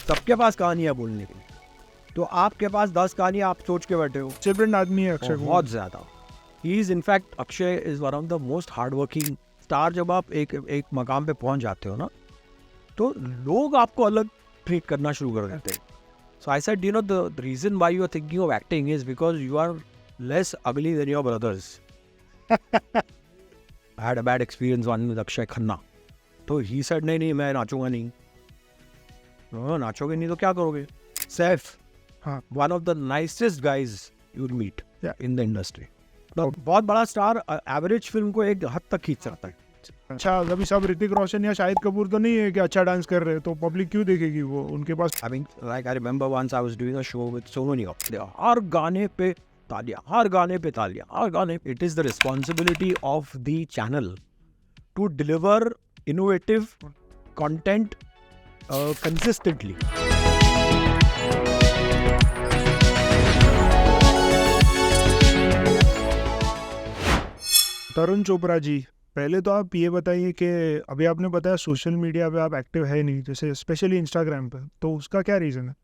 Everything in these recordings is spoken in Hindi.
सबके पास कहानियाँ बोलने की, तो आपके पास 10 कहानियाँ आप सोच के बैठे हो। चिल्ड्रन आदमी है अक्षय कुमार। बहुत ज़्यादा। He is in fact, Akshay is one of the most hard working star. जब आप एक मकाम पे पहुंच जाते हो ना, तो लोग आपको अलग ट्रीट करना शुरू कर देते हैं। So I said, you know, the reason why you are thinking of acting is because you are less ugly than your brothers. I had a bad experience one with Akshaye Khanna. तो ही सेड, नहीं मैं नाचूंगा नहीं। नाचोगे नहीं तो क्या करोगे? सैफ, हाँ, one of the nicest guys you will meet Yeah. In the industry. बहुत बड़ा स्टार एवरेज फिल्म को एक हद तक खींच सकता है। अच्छा, अभी सब ऋतिक रोशन या शाहिद कपूर तो नहीं है कि अच्छा डांस कर रहे हैं तो पब्लिक क्यों देखेगी वो उनके पास? I mean, like I remember once I was doing a show with so many of them. हर गाने पे तालियां, हर गाने पे तालियां, हर गाने। It is the responsibility of the channel to deliver innovative content consistently. तरुण चोपड़ा जी, पहले तो आप ये बताइए कि अभी आपने बताया सोशल मीडिया पे आप एक्टिव है नहीं, जैसे स्पेशली इंस्टाग्राम पे, तो उसका क्या रीज़न है?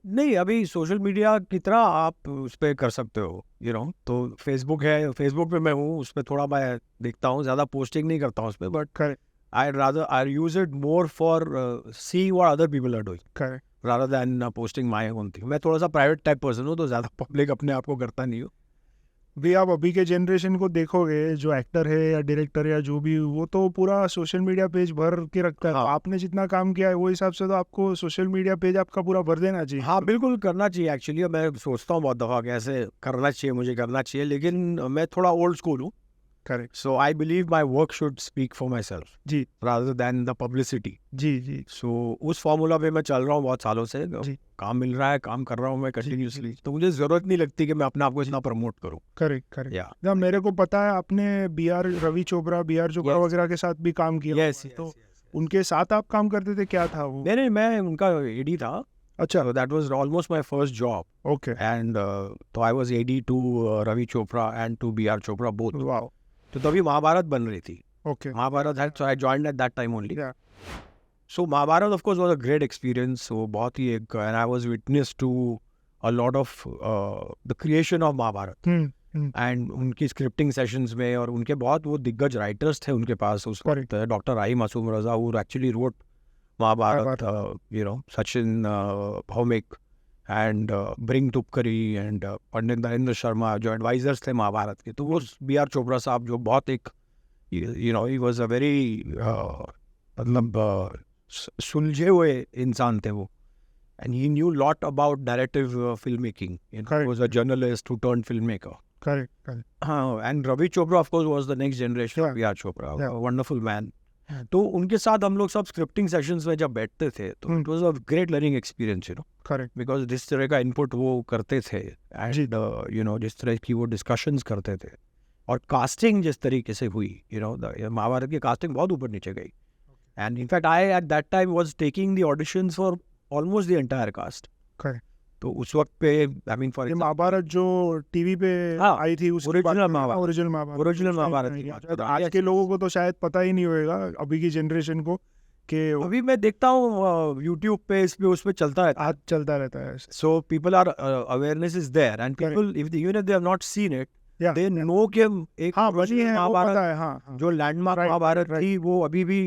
नहीं, अभी सोशल मीडिया कितना आप उस पर कर सकते हो, यू नो। तो फेसबुक है, फेसबुक पे मैं हूँ, उस पर थोड़ा मैं देखता हूँ, ज़्यादा पोस्टिंग नहीं करता हूँ उस पर, but correct, I use it more for seeing what other people are doing correct. rather than posting my own thing. मैं थोड़ा सा प्राइवेट टाइप पर्सन हूँ, तो ज़्यादा पब्लिक अपने आप को करता नहीं हूँ। भी आप अभी के जनरेशन को देखोगे, जो एक्टर है या डायरेक्टर या जो भी, वो तो पूरा सोशल मीडिया पेज भर के रखता है। हाँ। आपने जितना काम किया है वो हिसाब से तो आपको सोशल मीडिया पेज आपका पूरा भर देना चाहिए। हाँ, बिल्कुल करना चाहिए। एक्चुअली मैं सोचता हूँ बहुत दफ़ा कि ऐसे करना चाहिए, मुझे करना चाहिए, लेकिन मैं थोड़ा ओल्ड स्कूल हूँ। Correct. So I believe my work should speak for myself ji rather than the publicity. Ji ji so उस फॉर्मूला पे मैं चल रहा हूँ बहुत सालों से। जी। काम मिल रहा है, काम कर रहा हूँ मैं कंटिन्यूसली, तो मुझे ज़रूरत नहीं लगती कि मैं अपने आप को इतना प्रमोट करूँ। Correct correct. या ना, मेरे को पता है आपने रवि चोपड़ा Yes. वगैरह के साथ भी काम किया यस, हुआ है, तो उनके साथ आप काम करते थे, क्या था वो? नहीं, मैं उनका एडी था। अच्छा, that was almost my first job. Okay, And तो I was AD to Ravi Chopra and to B.R. Chopra both. Wow, तो तभी महाभारत बन रही थी। ओके, महाभारत है, so I joined at that time only. Yeah. So Mahabharat of course was a great experience. So बहुत ही एक, and I was witness to a lot of the creation of Mahabharat and उनकी स्क्रिप्टिंग सेशंस में, और उनके बहुत वो दिग्गज राइटर्स थे उनके पास उस वक्त। Doctor Rahi Masoom Raza, who actually wrote Mahabharat, you know, Sachin Bhaumik and Bhring Tupkari and Pandit Narendra Sharma जो एडवाइजर्स थे महाभारत के। तो वो B.R. चोपड़ा साहब जो बहुत एक, you know, he was a very मतलब सुलझे हुए इंसान थे वो, and he knew lot about narrative filmmaking. You know, he Correct. was a journalist who turned filmmaker. Correct correct. And Ravi Chopra of course was the next generation of Yeah. B.R. Chopra, Yeah. a wonderful man. तो उनके साथ हम लोग सब स्क्रिप्टिंग सेशंस में जब बैठते थे, तो it was a great learning experience, you know, correct. Because जिस तरह का इनपुट वो करते थे, एंड यू नो जिस तरह की वो डिस्कशंस करते थे, और कास्टिंग जिस तरीके से हुई, यू नो, महाभारत की कास्टिंग बहुत ऊपर नीचे गई। And in fact I at that time was taking the auditions for almost the entire cast. Correct. तो उस वक्त पे, आई मीन फॉर ये महाभारत जो टीवी पे हाँ, आई थी, उसकी original बात कर रहे हैं, महाभारत। ओरिजिनल महाभारत, ओरिजिनल उस टाइम महाभारत पे की आई बात थी। कर रहा हूँ। आज के लोगों को तो शायद पता ही नहीं होएगा, अभी की जनरेशन को, कि अभी मैं देखता हूँ यूट्यूब पे, इस पे उस पे चलता है, आज चलता रहता है। so people are awareness is there, and people even if they have not seen it, Yeah, they yeah. know कि एक हाँ, बनी है, वो महाभारत पता है, हाँ, हाँ, जो लैंडमार्क Right, महाभारत right. थी, वो अभी भी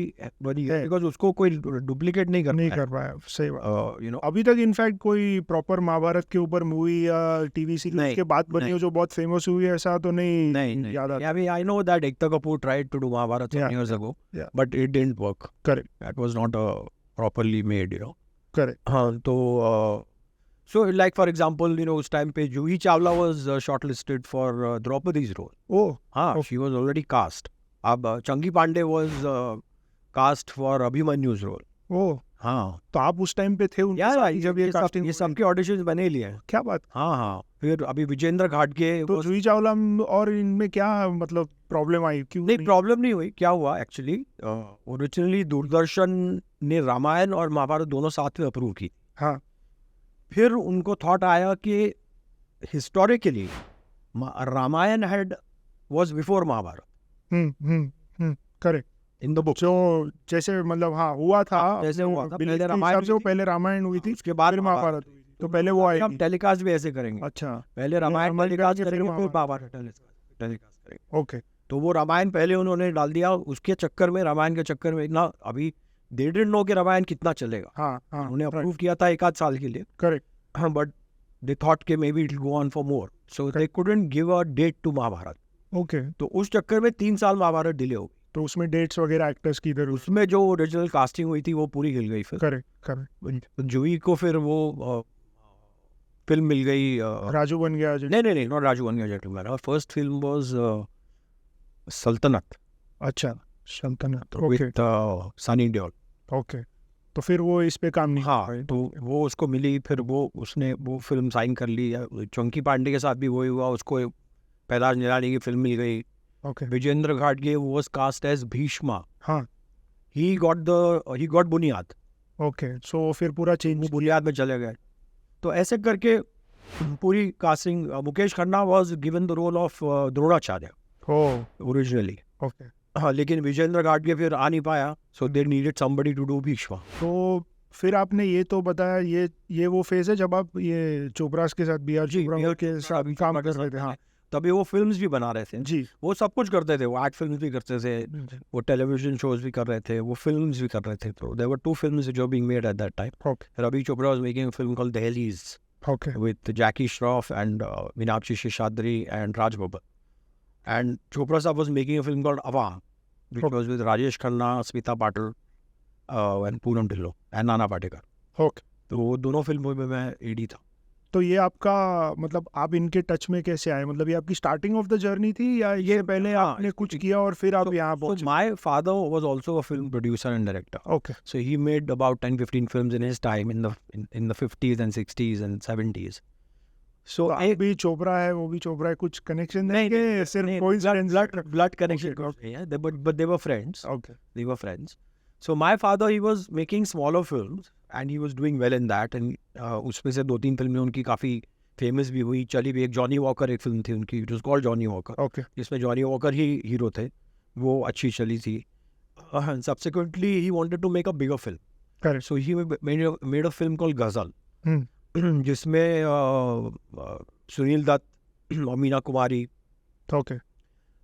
बनी है, है। बिकॉज उसको कोई डुप्लीकेट नहीं नहीं कर कर पाया, सही बात। You know. अभी तक इनफैक्ट कोई प्रॉपर महाभारत के ऊपर मूवी या टीवी सीरीज नहीं, के बाद बनी नहीं। हो जो बहुत फेमस हुई है, ऐसा तो नहीं याद आता। I mean, I know that Ekta Kapoor tried to do Mahabharata some Yeah, years ago, yeah. but it didn't work. Correct That was not properly made, you know. Correct. हाँ, तो so like for example, you know, उस टाइम पे Juhi Chawla was shortlisted for Draupadi's role. ओह, हाँ, Okay. she was already cast. अब Changi Pandey was cast for Abhimanyu's role. ओह, हाँ, तो आप उस टाइम पे थे उनके साथ जब ये कास्टिंग? ये सबके ऑडिशंस बने लिए हैं। क्या बात। हाँ हाँ, फिर अभी विजेंद्र घाटगे तो जूही चावला और इनमें क्या मतलब प्रॉब्लम आई, क्यों नहीं, प्रॉब्लम नहीं हुई। क्या हुआ एक्चुअली, ओरिजिनली दूरदर्शन ने रामायण और महाभारत दोनों साथ में अप्रूव की। हाँ, फिर उनको थॉट आया कि historically Ramayan had was before Mahabharat. Correct. In the book. जो जैसे मतलब हाँ हुआ था, जैसे हुआ था, बिल्कुल पहले के रामायण हिसाब से वो हुई थी, पहले रामायण हुई थी, उसके बाद फिर महाभारत हुई थी, तो पहले वो हम आएगी। टेलीकास्ट भी ऐसे करेंगे। अच्छा, पहले रामायण रामायण टेलीकास्ट करके फिर करेंगे, फिर महाभारत। महाभारत टेलीकास्ट करेंगे। ओके। तो वो रामायण पहले उन्होंने डाल दिया, उसके चक्कर में, रामायण के चक्कर में इतना अभी दे डिडंट नो कि रामायण कितना चलेगा। हाँ हाँ, उन्होंने अप्रूव किया था 1 आध साल के लिए, करेक्ट। बट दे थॉट के maybe it go on for more, so they couldn't give a date to Mahabharat. Okay, तो उस चक्कर में 3 साल महाभारत डिले हो गई। तो उसमें डेट्स वगैरह एक्टर्स की इधर उस, उसमें जो ओरिजिनल कास्टिंग हुई थी वो पूरी हिल गई। फिर करेक्ट करेक्ट, तो जूही को फिर वो फिल्म मिल गई। राजू बन गया जो। नहीं, नॉट राजू बन गया जेंटलमैन। और फर्स्ट फिल्म वाज सल्तनत अच्छा, सल्तनत, okay with Sunny Deol. Okay. तो फिर वो इस पे काम नहीं हाँ, कर तो वो उसको मिली, फिर उसने वो फिल्म साइन कर ली। चंकी पांडे के साथ भी वही हुआ, उसको पैदाश निरानी की फिल्म मिल गई। ओके। विजेंद्र घाटगे वाज कास्ट एज भीष्मा, हाँ, ही गॉट बुनियाद, ओके, सो फिर पूरा वो चेंज। बुनियाद में चले गए। तो ऐसे करके पूरी casting, Mukesh Khanna was given the role of Dronacharya oh, originally. Okay. हाँ, लेकिन विजेंद्र घाटगे फिर आ नहीं पाया, so they needed somebody to do Bhishma. तो फिर आपने ये तो बताया, ये वो फेज है जब आप ये चोपड़ास के साथ बी.आर. चोपड़ा के साथ काम कर रहे थे। हाँ तभी वो फिल्म्स भी बना रहे थे जी, वो सब कुछ करते थे। वो आर्ट फिल्म्स भी करते थे, वो टेलीविजन शोज भी कर रहे थे, वो फिल्म्स भी कर रहे थे। तो देयर वर 2 फिल्म्स जो being made at that time. Okay Ravi Chopra was making a film called Dahleez okay with Jackie Shroff and Meenakshi Seshadri and Raj Babbar. And Chopra Saab was making a film called Avam, which Okay. was with Rajesh Khanna, Smita Patil, and Poonam Dhillon and Nana Patekar. Okay. तो वो दोनों फिल्मों में मैं एडी था। तो ये आपका मतलब आप इनके टच में कैसे आए? मतलब ये आपकी स्टार्टिंग ऑफ द जर्नी थी या ये पहले हाँ, आपने कुछ किया और फिर आप यहाँ So पहुंचे? my father was also a film producer and director. Okay So he made about 10-15 films in his time in the 50s and 60s and 70s. So तो आप भी चोपड़ा है, वो भी चोपड़ा है, कुछ कनेक्शन नहीं के सिर्फ कोई blood connection नहीं है, but they were friends. Okay They were friends. So my father, he was making smaller films and he was doing well in that. And उसमें से 2-3 फिल्में उनकी काफ़ी फेमस भी हुई, चली भी। एक जॉनी वॉकर एक फिल्म थी उनकी, it was called Johnny walker, okay जिसमें जॉनी वॉकर ही हीरो थे, वो अच्छी चली थी। Subsequently he wanted to make a bigger film, correct. so he made a film called Ghazal, जिसमें सुनील दत्त और मीना कुमारी ओके,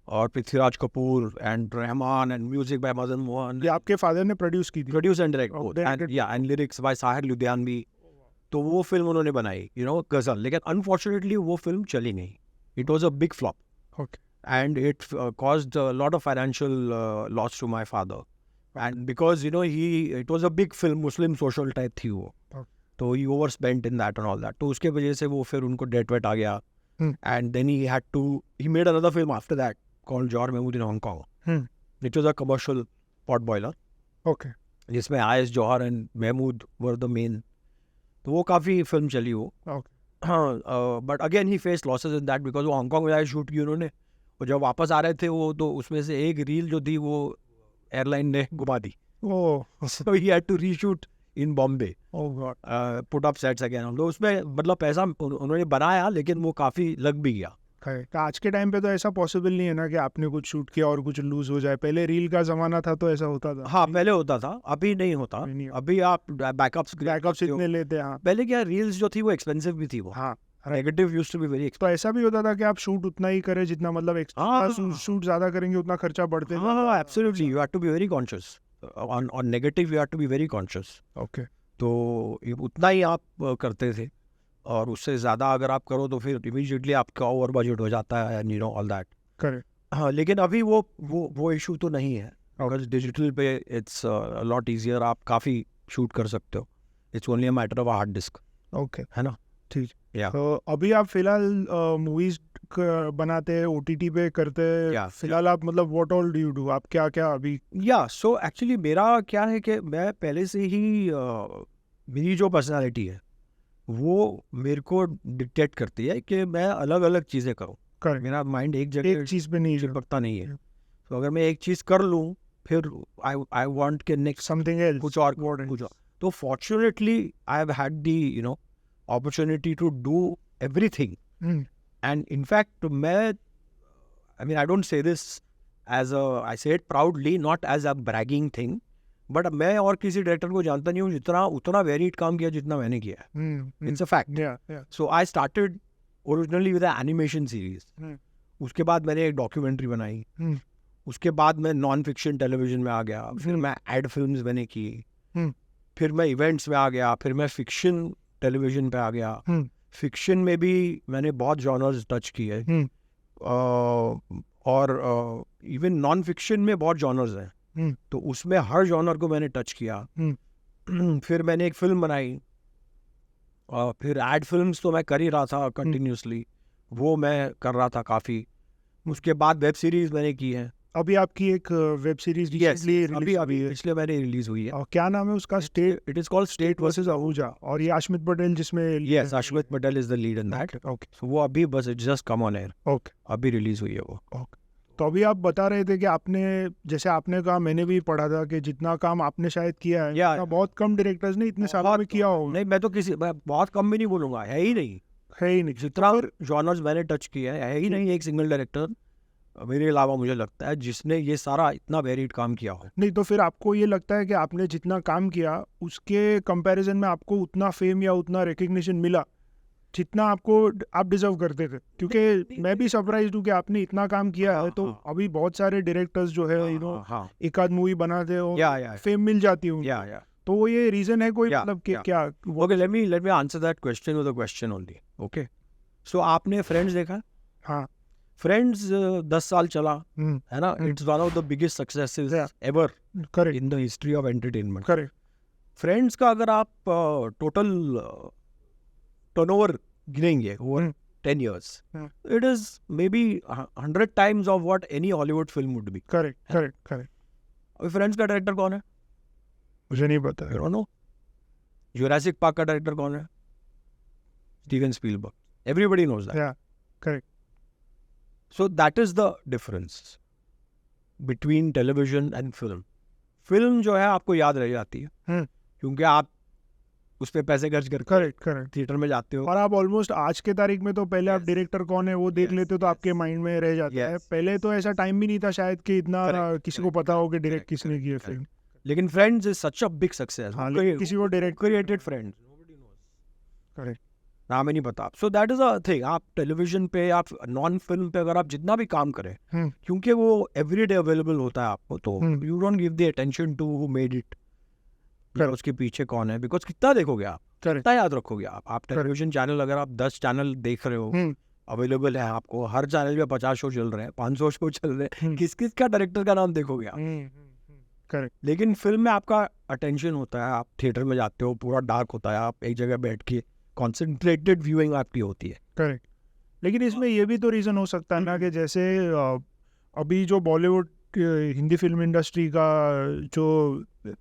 और Prithviraj Kapoor and Rahman and music by Madan Mohan, ये आपके फादर ने प्रोड्यूस की थी? Produce and direct Oh, both, directed. and lyrics by Sahir Ludhianvi. तो वो फिल्म उन्होंने बनाई, गजल। लेकिन अनफॉर्चुनेटली वो फिल्म चली नहीं, it was a big flop okay and it caused a lot of financial loss to my father. And because it was a big film, Muslim social type थी वो, Okay. तो he overspent in that and all that. तो उसके वजह से वो फिर उनको डेट वेट आ गया। And then he made another film after that called Jawhar Mahmood in Hong Kong, which was a commercial pot boiler, okay जिसमें IS Jawhar and Mahmood were the main. तो वो काफ़ी फिल्म चली वो। ओके हाँ, but again he face losses in that because वो हांगकॉन्ग में शूट की उन्होंने, और जब वापस आ रहे थे वो, तो उसमें से एक रील जो थी वो एयरलाइन ने घुमा दी। Oh so he had to reshoot in Bombay, oh God. Put up sets again. तो उसमें मतलब पैसा उन्होंने बनाया, लेकिन वो काफ़ी लग भी गया। आज के टाइम पे तो ऐसा पॉसिबल नहीं है ना कि आपने कुछ शूट किया और कुछ लूज हो जाए। पहले रील का जमाना था तो ऐसा होता था। हाँ, पहले होता था, अभी नहीं होता। अभी नहीं होता। अभी आप बैकअप्स इतने लेते हैं। हाँ पहले क्या रील्स जो थी वो एक्सपेंसिव भी थी, वो हाँ, negative used to be very तो ऐसा भी होता था कि आप शूट उतना ही करें जितना मतलब हाँ। शूट ज्यादा करेंगे उतना खर्चा बढ़ते जाता। हाँ, absolutely, you have to be very conscious on negative, you have to be very conscious. Okay तो उतना ही आप करते थे, और उससे ज़्यादा अगर आप करो तो फिर इमीडिएटली आपका ओवर बजट हो जाता है, एंड ऑल दैट। करेक्ट। हाँ, लेकिन अभी वो इशू तो नहीं है, बिकॉज डिजिटल पे इट्स लॉट ईजियर, आप काफ़ी शूट कर सकते हो। It's only a matter of hard disk, okay है ना? ठीक। या तो अभी आप फिलहाल मूवीज बनाते हैं, OTT पे करते हैं Yeah. फिलहाल आप मतलब what all do you do? आप क्या क्या अभी? या सो एक्चुअली मेरा क्या है कि मैं पहले से ही मेरी जो पर्सनालिटी है वो मेरे को डिक्टेट करती है कि मैं अलग अलग चीज़ें करूँ। करेक्ट, मेरा माइंड एक जगह एक चीज पे नहीं चिपकता नहीं है। तो अगर मैं एक चीज़ कर लूँ, फिर आई वांट के नेक्स्ट समथिंग एल्स कुछ और कुछ और। तो fortunately I have had the opportunity to do everything. And in fact, I mean, I don't say this as a, I say it proudly, not as a bragging thing, but मैं और किसी डायरेक्टर को जानता नहीं हूँ जितना उतना वेरिड काम किया जितना मैंने किया है. It's a fact. So I started originally with an animation series. उसके बाद मैंने एक डॉक्यूमेंट्री बनाई. उसके बाद मैं नॉन फिक्शन टेलीविजन में आ गया. फिर मैं एड फिल्म्स मैंने की. फिर मैं इवेंट्स में आ गया. फिर मैं फिक्शन टेलीविजन पे आ गया. फिक्शन में भी मैंने बहुत जॉनर्स टच किए. और इवन नॉन फिक्शन में बहुत जॉनर्स हैं. तो उसमें हर जॉनर को मैंने टच किया. फिर मैंने एक फिल्म बनाई. फिर एड फिल्म्स तो मैं कर ही रहा था कंटिन्यूसली. वो मैं कर रहा था काफ़ी. उसके बाद वेब सीरीज मैंने की है. अभी आपकी एक वेब सीरीज अभी पिछले महीने रिलीज हुई है. और क्या नाम है उसका? State. It is called State versus Ahuja. और ये अश्मित पटेल जिसमें. Yes, Ashmit Patel is the lead in that. Okay. So वो अभी बस it just come on air. Okay. अभी रिलीज हुई है वो. ओके. तो अभी आप बता रहे थे कि आपने, जैसे आपने कहा, मैंने भी पढ़ा था कि जितना काम आपने शायद किया है बहुत कम डायरेक्टर्स ने इतने सालों में किया होगा. नहीं, मैं तो बहुत कम भी नहीं बोलूंगा. है ही नहीं. जितना जॉनर्स मैंने टच किया है ही नहीं एक सिंगल डायरेक्टर मेरे अलावा मुझे लगता है जिसने ये सारा इतना वेरिड काम किया हो. नहीं, तो फिर आपको ये लगता है कि आपने जितना काम किया उसके कंपैरिजन में आपको उतना फेम या उतना रिकग्निशन मिला जितना आप डिजर्व करते थे? क्योंकि मैं भी सरप्राइज हूँ कि आपने इतना काम किया है. तो अभी बहुत सारे डायरेक्टर्स जो है एक आध मूवी बनाते हो, फेम मिल जाती है. तो वो ये रीजन है कोई, मतलब कि क्या? Okay, let me answer that question with a question only. Okay, so आपने फ्रेंड्स देखा? हाँ. फ्रेंड्स 10 साल चला है ना. It's one of the biggest successes ever in the history of entertainment. Correct. Friends का अगर आप टोटल टर्नओवर गिनेंगे over 10 years, it is maybe 100 times of what any Hollywood film would be. Correct. अभी फ्रेंड्स का डायरेक्टर कौन है? मुझे नहीं पता. I don't know. Jurassic park का डायरेक्टर कौन है? Steven Spielberg. Everybody knows that. Yeah, correct. So that is the difference between television and film. Film जो है आपको याद रह जाती है क्योंकि आप उस पे पैसे खर्च कर करेक्ट थिएटर में जाते हो. और आप ऑलमोस्ट आज के तारीख में तो पहले आप डायरेक्टर कौन है वो देख लेते हो तो आपके माइंड में रह जाता है. पहले तो ऐसा टाइम भी नहीं था शायद कि इतना किसी को पता हो कि डायरेक्ट किसने की है फिल्म. लेकिन friends is such a big success. किसी को डायरेक्ट क्रिएटेड फ्रेंड्स. करेक्ट. नाम ही नहीं पता. सो दैट इज अ थिंग. आप टेलीविजन पे, आप नॉन फिल्म पे अगर आप जितना भी काम करें क्योंकि वो एवरीडे अवेलेबल होता है आपको, तो you don't give the attention to who made it. उसके पीछे कौन है, बिकॉज कितना देखोगे आप, कितना याद रखोगे आप टेलीविजन चैनल अगर आप 10 चैनल देख रहे हो, अवेलेबल है आपको, हर चैनल पे 50 शो चल रहे हैं, 500 शो चल रहे हैं, किस किस का डायरेक्टर का नाम देखोगे आप. करेक्ट. लेकिन फिल्म में आपका अटेंशन होता है, आप थिएटर में जाते हो, पूरा डार्क होता है, आप एक जगह बैठ के कॉन्सेंट्रेटेड व्यूइंग आपकी होती है. करेक्ट. लेकिन इसमें ये भी तो रीज़न हो सकता है ना कि जैसे अभी जो बॉलीवुड हिंदी फिल्म इंडस्ट्री का जो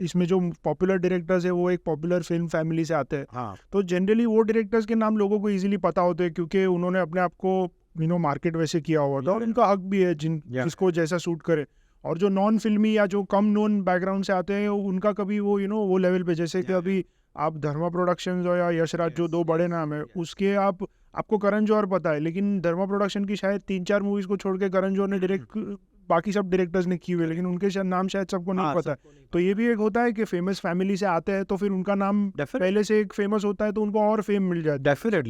इसमें जो पॉपुलर डायरेक्टर्स है वो एक पॉपुलर फिल्म फैमिली से आते हैं. तो जनरली वो डायरेक्टर्स के नाम लोगों को इजीली पता होते हैं क्योंकि उन्होंने अपने आप को मार्केट वैसे किया हुआ था और उनका हक भी है जिसको जैसा सूट करे. और जो नॉन फिल्मी या जो कम नोन बैकग्राउंड से आते हैं उनका कभी वो वो लेवल पे, जैसे कि अभी आप धर्मा प्रोडक्शंस हो या यशराज, जो 2 बड़े नाम है, उसके आपको करण जौहर पता है, लेकिन धर्मा प्रोडक्शन की शायद 3-4 मूवीज को छोड़ के करण जौहर ने डायरेक्ट बाकी सब डायरेक्टर्स ने की हुई, लेकिन उनके नाम शायद सबको नहीं पता है. तो ये भी एक होता है कि फेमस फैमिली से आते हैं तो फिर उनका नाम पहले से एक फेमस होता है तो उनको और फेम मिल जाता है.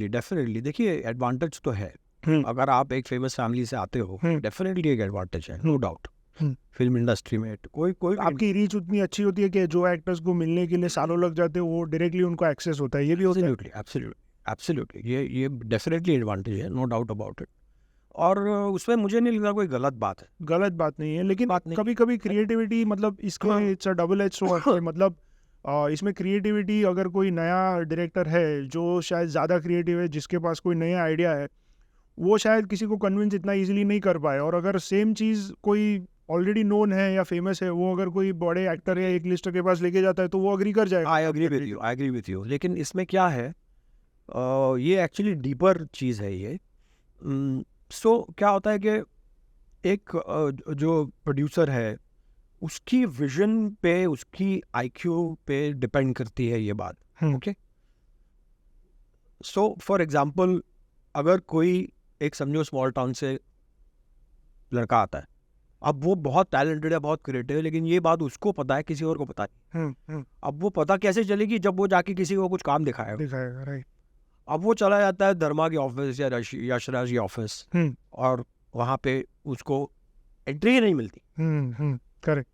डेफिनेटली. देखिए, एडवांटेज तो है. अगर आप एक फेमस फैमिली से आते हो, डेफिनेटली एक एडवांटेज है, नो डाउट. फिल्म इंडस्ट्री में कोई आपकी रीच उतनी अच्छी होती है कि जो एक्टर्स को मिलने के लिए सालों लग जाते हैं वो डायरेक्टली उनको एक्सेस होता है. ये भी होता है. एब्सोल्युटली. ये डेफिनेटली एडवांटेज है, नो डाउट अबाउट इट. और उसमें मुझे नहीं लगता कोई गलत बात नहीं है. लेकिन कभी कभी क्रिएटिविटी, मतलब इसका it's a double edge sword. मतलब इसमें क्रिएटिविटी, अगर कोई नया डायरेक्टर है जो शायद ज़्यादा क्रिएटिव है, जिसके पास कोई नया आइडिया है, वो शायद किसी को कन्विंस इतना इजीली नहीं कर पाए. और अगर सेम चीज़ कोई ऑलरेडी नोन है या फेमस है, वो अगर कोई बड़े एक्टर या एक लिस्टर के पास लेके जाता है तो वो अग्री कर जाएगा. I agree with you. लेकिन इसमें क्या है, ये एक्चुअली डीपर चीज़ है ये. सो क्या होता है कि एक जो प्रोड्यूसर है उसकी विजन पे, उसकी IQ पे डिपेंड करती है ये बात. ओके. सो फॉर एग्जांपल, अगर कोई एक समझो स्मॉल टाउन से लड़का आता है अब वो बहुत टैलेंटेड है, बहुत क्रिएटिव है, लेकिन ये बात उसको पता है, किसी और को पता नहीं। अब वो पता कैसे चलेगी जब वो जाके किसी को कुछ काम दिखाएगा, राइट। अब वो चला जाता है धर्मा के ऑफिस या यशराज के ऑफिस, और वहाँ पे उसको एंट्री ही नहीं मिलती, करेक्ट।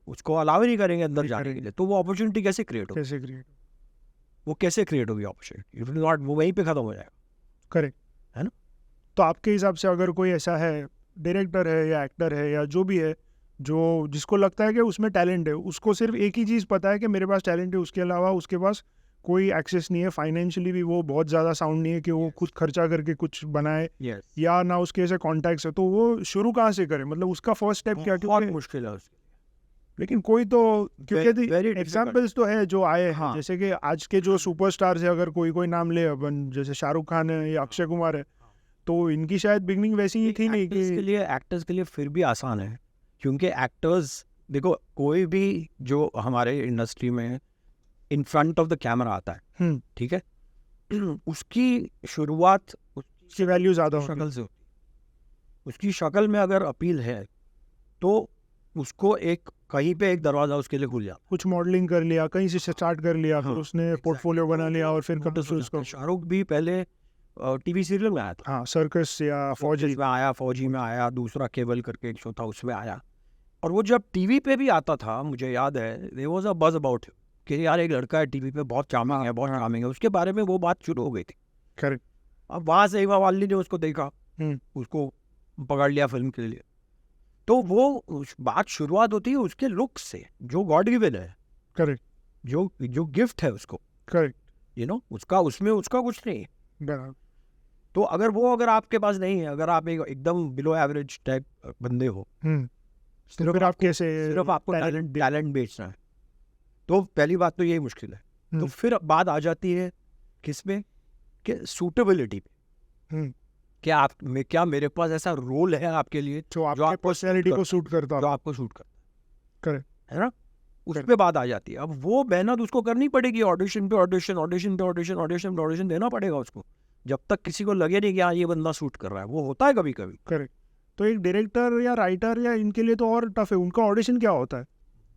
उसको अलाउ ही नहीं करेंगे अंदर जाने के लिए, तो वो अपॉर्चुनिटी कैसे क्रिएट होगी? वो कैसे क्रिएट होगी अपॉर्चुनिटी? नॉट, वो वहीं पे खत्म हो जाएगा। करेक्ट, है ना? तो आपके हिसाब से अगर कोई ऐसा है, डायरेक्टर है या एक्टर है या जो भी है, जो जिसको लगता है कि उसमें टैलेंट है, उसको सिर्फ एक ही चीज़ पता है कि मेरे पास टैलेंट है, उसके अलावा उसके पास कोई एक्सेस नहीं है, फाइनेंशियली भी वो बहुत ज़्यादा साउंड नहीं है कि वो खुद खर्चा करके कुछ बनाए, या ना उसके ऐसे कॉन्टैक्ट्स है, तो वो शुरू कहाँ से करे? मतलब उसका फर्स्ट स्टेप क्या? बहुत मुश्किल है उसके। लेकिन कोई तो, क्योंकि एग्जाम्पल्स तो है जो आए हैं, जैसे कि आज के जो सुपरस्टार्स है, अगर कोई नाम ले अपन, जैसे शाहरुख खान है या अक्षय कुमार है, तो इनकी शायद बिगनिंग वैसी ही थी नहीं कि एक्टर्स के लिए फिर भी आसान है, क्योंकि एक्टर्स, देखो कोई भी जो हमारे इंडस्ट्री में in front of the camera आता है, ठीक है, उसकी शुरुआत उसकी वैल्यू ज़्यादा शक्ल से होती है। उसकी शक्ल में अगर अपील है तो उसको एक कहीं पे एक दरवाजा उसके लिए खुल जाता। कुछ मॉडलिंग कर लिया, कहीं से स्टार्ट कर लिया, फिर उसने पोर्टफोलियो बना लिया, और फिर उसको शाहरुख भी पहले टीवी सीरियल में आया था, हाँ, सर्कस या फौजी में आया, फौजी में आया, दूसरा केबल करके एक शो था उसमें आया, और वो जब टीवी पे भी आता था, मुझे याद है, there was a buzz about कि यार एक लड़का है टीवी पे, बहुत चार्मिंग है, बहुत चार्मिंग है, उसके बारे में वो बात शुरू हो गई थी। करेक्ट। अब वहाँ से हेमा मालिनी ने उसको देखा, उसको पकड़ लिया फिल्म के लिए, तो वो बात शुरुआत होती है उसके लुक से, जो गॉड गिवन है। करेक्ट। जो गिफ्ट है उसको। करेक्ट। यू नो, उसमें उसका कुछ नहीं है। तो अगर आपके पास नहीं है, अगर आप एकदम बिलो एवरेज टाइप बंदे हो, तो फिर आप कैसे, सिर्फ आपको टैलेंट बेचना है, तो पहली बात तो यही मुश्किल है। तो फिर बात आ जाती है किसमें, कि सूटेबिलिटी पे, क्या मेरे पास ऐसा रोल है आपके लिए जो आपकी पर्सनैलिटी को सूट करता है, जो आपको सूट करता है। करेक्ट, है ना? उस पे बात आ जाती है। अब वो मेहनत उसको करनी पड़ेगी, ऑडिशन पे ऑडिशन देना पड़ेगा उसको, जब तक किसी को लगे नहीं कि हाँ ये बंदा सूट कर रहा है। वो होता है कभी कभी। करेक्ट। तो एक डायरेक्टर या राइटर या इनके लिए तो और टफ है, उनका ऑडिशन क्या होता है?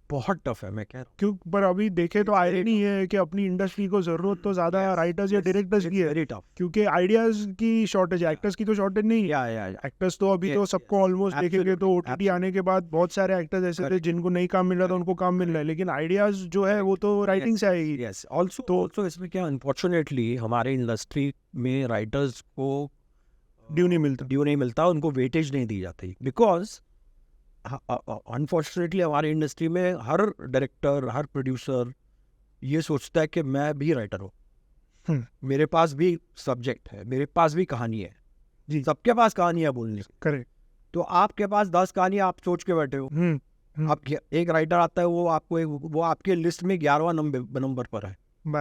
बहुत टफ है, मैं कह रहा हूँ। क्यों? पर अभी देखे तो आयरनी है कि अपनी इंडस्ट्री को जरूरत तो ज्यादा राइटर्स या डायरेक्टर्स की है, वेरी टफ, क्योंकि आइडियाज की शॉर्टेज है, एक्टर्स की तो शॉर्टेज नहीं है। एक्टर्स तो अभी तो सबको ऑलमोस्ट देखेंगे तो ओटीटी आने के बाद बहुत सारे एक्टर्स ऐसे थे जिनको नहीं काम मिल रहा था, उनको काम मिल रहा है, लेकिन आइडियाज जो है वो तो राइटिंग से आएगी। ऑल्सो इसमें क्या, अनफॉर्चुनेटली हमारे इंडस्ट्री में राइटर्स को ड्यू नहीं मिलता, उनको वेटेज नहीं दी जाती, बिकॉज अनफॉर्चुनेटली हमारे इंडस्ट्री में हर डायरेक्टर, हर प्रोड्यूसर ये सोचता है कि मैं भी राइटर हूँ, मेरे पास भी सब्जेक्ट है, मेरे पास भी कहानी है जी। सबके पास कहानियाँ बोलनी। करेक्ट। तो आपके पास 10 कहानियाँ आप सोच के बैठे हो, अब एक राइटर आता है, वो आपके लिस्ट में 11वां नंबर पर है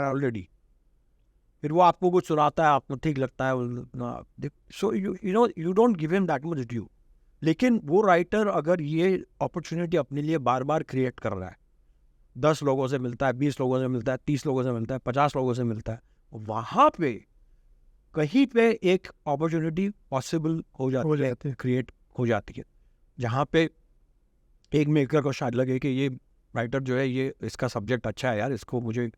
ऑलरेडी, फिर वो आपको कुछ सुनाता है, आपको ठीक लगता है, so you don't give him that much due. लेकिन वो राइटर अगर ये अपॉर्चुनिटी अपने लिए बार बार क्रिएट कर रहा है, 10 लोगों से मिलता है, 20 लोगों से मिलता है, 30 लोगों से मिलता है, 50 लोगों से मिलता है, वहाँ पे कहीं पे एक अपॉर्चुनिटी पॉसिबल हो जाती है, क्रिएट हो जाती है, जहाँ पे एक मेकर को शायद लगे कि ये राइटर जो है, ये इसका सब्जेक्ट अच्छा है यार, इसको मुझे,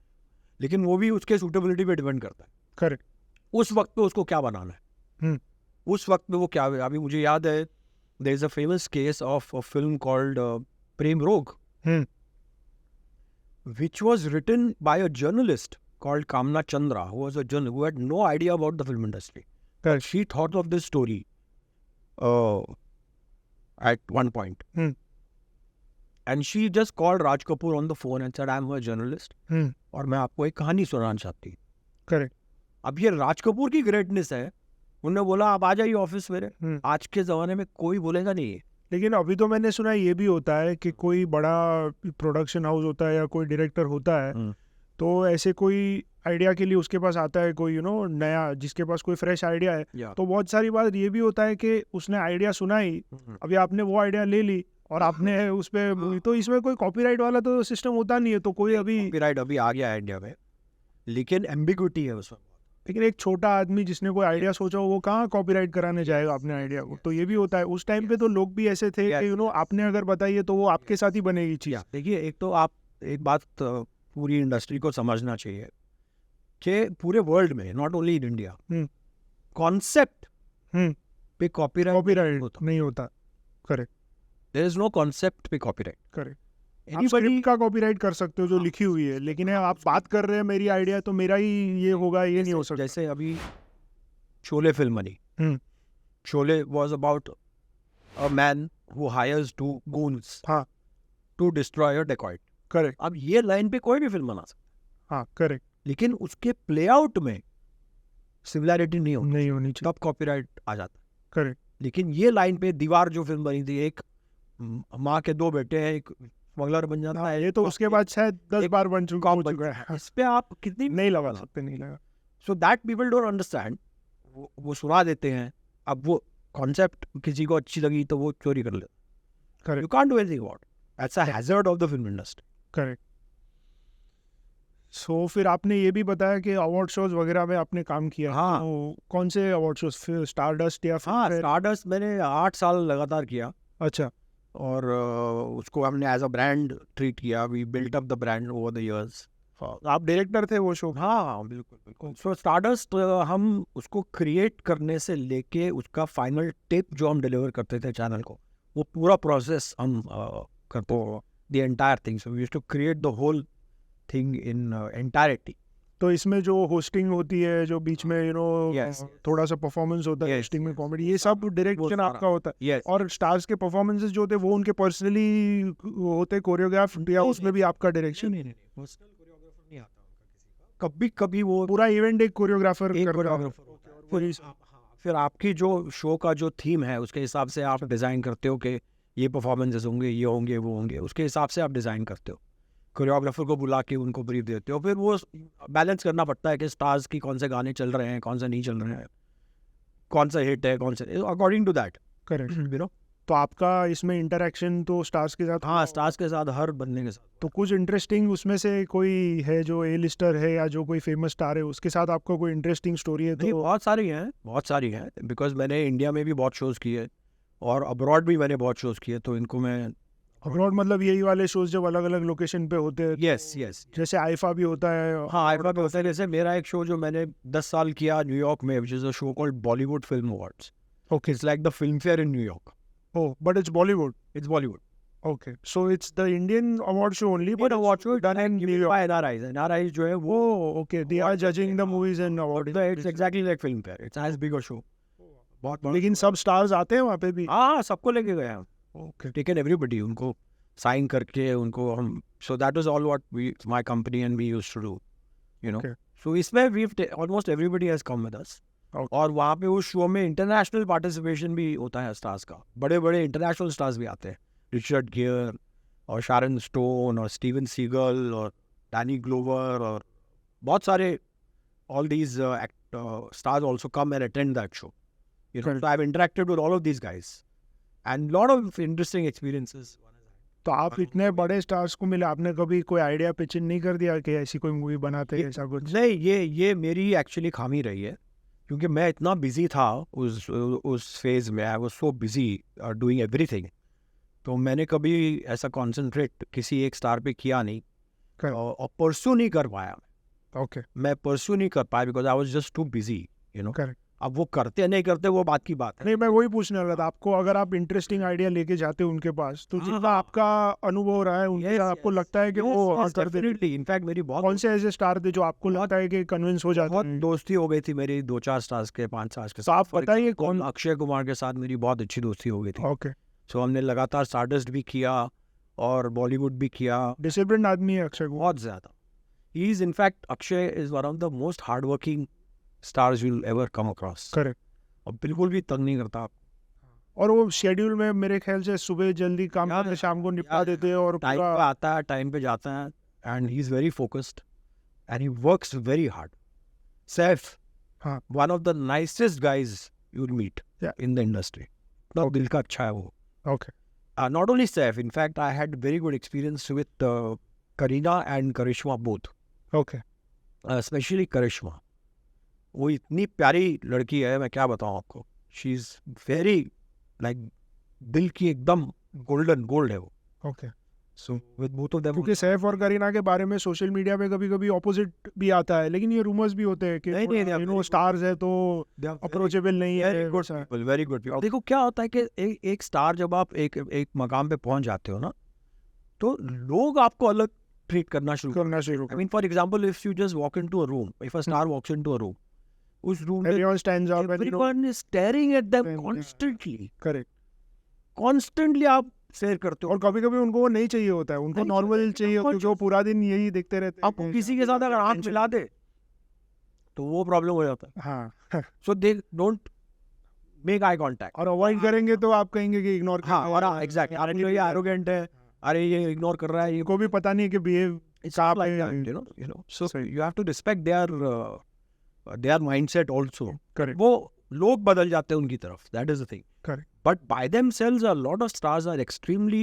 लेकिन वो भी उसके सूटेबिलिटी पे डिपेंड करता है। करेक्ट। उस वक्त पे उसको क्या बनाना है, उस वक्त पे वो क्या है। अभी मुझे याद है, there is a famous case of a film called Prem Rog, which was written by a journalist called Kamna Chandra, who was a journalist who had no idea about the film industry. But she thought of this story at one point. And she just called Raj Kapoor on the phone and said, I'm a journalist. और मैं आपको एक कहानी सुनाना चाहती हूँ। करेक्ट। अब ये राज कपूर की ग्रेटनेस है, उन्होंने बोला आप आ जाइए ऑफिस मेरे। आज के ज़माने में कोई बोलेगा नहीं है। लेकिन अभी तो मैंने सुना ये भी होता है कि कोई बड़ा प्रोडक्शन हाउस होता है या कोई डायरेक्टर होता है, तो ऐसे कोई आइडिया के लिए उसके पास आता है कोई नया, जिसके पास कोई फ्रेश आइडिया है, तो बहुत सारी बात ये भी होता है कि उसने आइडिया सुनाई, अभी आपने वो आइडिया ले ली और आपने उस पर, तो इसमें कोई कॉपीराइट वाला तो सिस्टम होता नहीं है, तो कोई अभी कॉपीराइट अभी आ गया है इंडिया में, लेकिन एम्बिग्विटी है उसमें। लेकिन एक छोटा आदमी जिसने कोई आइडिया सोचा हो वो कहाँ कॉपीराइट कराने जाएगा अपने आइडिया को, तो ये भी होता है। उस टाइम पे तो लोग भी ऐसे थे कि आपने अगर बताई है तो वो आपके साथ ही बनेगी चीज़। देखिए, एक तो आप एक बात पूरी इंडस्ट्री को समझना चाहिए कि पूरे वर्ल्ड में, not only in India, concept पे कॉपीराइट नहीं होता। Correct. There is no concept पे कॉपीराइट। करेक्ट। आप स्क्रिप्ट का कॉपीराइट कर सकते हो जो लिखी हुई है, लेकिन आप बात कर रहे हैं मेरी आइडिया तो मेरा ही ये होगा, ये नहीं हो सकता। जैसे अभी शोले फिल्म बनी, Sholay was about a man who hires two goons to destroy a dacoit. Correct. अब ये लाइन पे कोई भी फिल्म बना सकता। करेक्ट। लेकिन उसके प्ले आउट में सिमिलैरिटी नहीं होनी चाहिए, तब कॉपीराइट आ जाता। करेक्ट। लेकिन ये लाइन पे दीवार जो फिल्म बनी थी, एक माँ के दो बेटे हैं, एक स्मगलर बन जाता है, ये तो उसके बाद शायद 10 बार बन चुका है। इस पे आप कितनी नहीं लगा सकते, नहीं लगा। So that people don't understand. वो सुना देते हैं। अब वो कॉन्सेप्ट किसी को अच्छी लगी तो वो चोरी कर लेते। You can't do anything about it. That's a hazard of the film industry. Correct. So फिर आपने ये भी बताया कि अवार्ड शोज वगैरह में आपने काम किया। हाँ। तो कौन से अवार्ड शोज? फिर स्टारडस्ट या फिर? हाँ, स्टारडस्ट मैंने 8 साल लगातार किया। अच्छा। और उसको हमने एज अ ब्रांड ट्रीट किया। We built up the brand over the years. आप डायरेक्टर थे वो शो? हाँ, बिल्कुल। सो स्टारडस्ट हम उसको क्रिएट करने से लेके उसका फाइनल टेप जो हम डिलीवर करते थे चैनल को, वो पूरा प्रोसेस हम करते the entire thing. So we used to create the whole thing in entirety. तो इसमें जो होस्टिंग होती है, जो बीच में थोड़ा सा परफॉर्मेंस होता है, होस्टिंग में कॉमेडी, ये सब डायरेक्शन आपका होता है। और स्टार्स के परफॉर्मेंसेस जो होते हैं वो उनके पर्सनली होते कोरियोग्राफ, या उसमें भी आपका डायरेक्शन? नहीं, पर्सनल कोरियोग्राफर नहीं आता उनका किसी का। कभी वो पूरा इवेंट एक कोरियोग्राफर करता है। फिर आपकी जो शो का जो थीम है उसके हिसाब से आप डिज़ाइन करते हो कि ये परफॉर्मेंसेस होंगे, ये होंगे, वो होंगे। उसके हिसाब से आप डिज़ाइन करते हो, कोरियोग्राफर को बुला के उनको ब्रीफ देते हो। फिर वो बैलेंस करना पड़ता है कि स्टार्स की कौन से गाने चल रहे हैं, कौन से नहीं चल रहे हैं, कौन सा हिट है, कौन से, अकॉर्डिंग टू दैट। करेक्ट। तो आपका इसमें इंटरेक्शन तो स्टार्स के साथ? हाँ, स्टार्स के साथ, हर बंदे के साथ। तो कुछ इंटरेस्टिंग उसमें से कोई है जो ए लिस्टर है या जो कोई फेमस स्टार है, उसके साथ आपका कोई इंटरेस्टिंग स्टोरी है? तो बहुत सारी हैं, बिकॉज मैंने इंडिया में भी बहुत शोज़ किए और अब्रॉड भी मैंने बहुत शोज़ किए। तो इनको मैं अब्रॉड मतलब यही वाले शोज जब अलग अलग लोकेशन पे होते हैं? यस। जैसे आईफा भी होता है। हाँ, आईफा भी होता है। जैसे मेरा एक शो जो मैंने 10 साल किया न्यूयॉर्क में, which is a show called Bollywood film awards. Okay. It's like the film fair in New York. Oh, but it's Bollywood. It's Bollywood. Okay. So it's the Indian award show only, but award show done in New York by NRIs. NRIs जो है वो, okay, they are judging the movies and awarding. It's exactly like film fair. It's as big a show. बहुत लेकिन सब स्टार्स आते हैं वहाँ पे भी? हाँ, सबको लेके गए हम। Okay. Taken everybody, उनको साइन करके उनको हम, so that was all what my company and we used to do, you know. Okay. So इसमें almost everybody has come with us. Okay. और वहाँ पे उस शो में इंटरनेशनल पार्टिसिपेशन भी होता है स्टार्स का। बड़े बड़े इंटरनेशनल स्टार्स भी आते हैं, रिचर्ड गियर और शारन स्टोन और स्टीवन सीगल और डैनी ग्लोवर और बहुत सारे, all these stars also come and attend that show. You know, so I've interacted with all of these guys and lot of interesting experiences. तो आप इतने बड़े स्टार्स को मिले, आपने कभी कोई आइडिया पिच नहीं कर दिया कि ऐसी कोई मूवी बनाते हैं ऐसा कुछ? नहीं, ये मेरी एक्चुअली खामी रही है, क्योंकि मैं इतना बिजी था उस फेज में। I was so busy doing everything. तो मैंने कभी ऐसा कॉन्सेंट्रेट किसी एक स्टार पे किया नहीं और परस्यू नहीं कर पाया। ओके। मैं परस्यू नहीं कर पाया because I was just too busy, you know. Correct. अब वो करते नहीं करते वो बात की बात है। नहीं, मैं वही पूछने लगा था आपको, अगर आप इंटरेस्टिंग आइडिया लेके जाते हो उनके पास, तो जितना आपका अनुभव रहा है उनके आपको लगता है कि वो कर देते? इनफैक्ट मेरी बहुत, कौन से ऐसे स्टार थे जो आपको लगता है कि कन्विंस हो जाते? बहुत दोस्ती हो गई थी मेरी 2-4 स्टार्स के, 5 स्टार्स के। तो आप बताइए कौन? अक्षय कुमार के साथ मेरी बहुत अच्छी दोस्ती हो गई थी। ओके। सो हमने लगातार स्टारडस्ट भी किया और बॉलीवुड भी किया। डिसिप्लिन आदमी है अक्षय कुमार, बहुत ज्यादा। He is in fact, Akshay is one of the most hard working stars you will ever come across. Correct. और बिल्कुल भी तंग नहीं करता आप। और वो शेड्यूल में मेरे ख्याल से सुबह जल्दी काम करते, शाम को निपटा देते हैं और टाइम पे आता है, टाइम पे जाता है, and he is very focused and he works very hard. Saif, हाँ, one of the nicest guys you will meet in the industry. बहुत दिल का अच्छा है वो। Okay. Not only Saif, in fact, I had very good experience with Kareena and Karishma both. Okay. Especially Karishma. वो इतनी प्यारी लड़की है, मैं क्या बताऊँ आपको. शी इज वेरी लाइक दिल की एकदम गोल्ड है वो. Okay. So with both of them, क्योंकि सैफ और करीना के बारे में सोशल मीडिया पे कभी कभी ऑपोजिट भी आता है, लेकिन ये रूमर्स भी होते हैं कि नहीं, they are you know very stars है तो अप्रोचेबल नहीं है. Very good people, very good people. देखो क्या होता है कि एक स्टार जब आप एक मकाम पे पहुंच जाते हो ना, तो लोग आपको अलग ट्रीट करना शुरू करना शुरू I mean, for example, if you just walk into a room, if a star walks into a room, उस रूम में everyone stands up and you know, everyone is staring at them Yeah. constantly. correct. Constantly आप शेयर करते हो. और कभी कभी उनको वो नहीं चाहिए होता है, उनको नहीं नॉर्मल चाहिए, चाहिए होता है, क्योंकि वो पूरा दिन यही देखते रहते हैं. आप किसी के साथ अगर आंख मिला दे तो वो प्रॉब्लम हो जाता है. हाँ. So they don't make eye contact. और अवॉइड करेंगे तो आप कहेंगे कि इग्नोर. हाँ, और एग्जैक्टली, अरे ये एरोगेंट है, अरे ये इग्नोर कर रहा है, ये को भी पता नहीं कि behave it's up like that, you know. So you have to respect their mindset also. Correct. वो लोग बदल जाते हैं उनकी तरफ. That is the thing. Correct. But by themselves, a lot of stars are extremely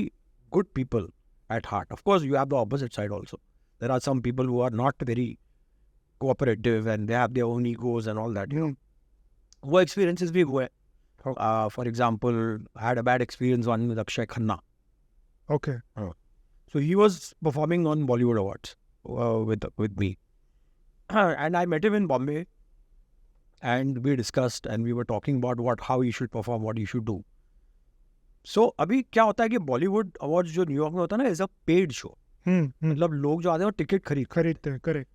good people at heart. Of course, you have the opposite side also. There are some people who are not very cooperative and they have their own egos and all that. You know, वो experiences भी हुए. For example, I had a bad experience one with Akshay Khanna. Okay. So he was performing on Bollywood Awards with me, and I met him in Bombay, and we discussed and we were talking about how he should perform, what he should do. So अभी क्या होता है कि Bollywood Awards जो न्यूयॉर्क में होता है ना, इज अ पेड शो. मतलब लोग जो आते हैं वो टिकट खरीदते हैं. करेक्ट.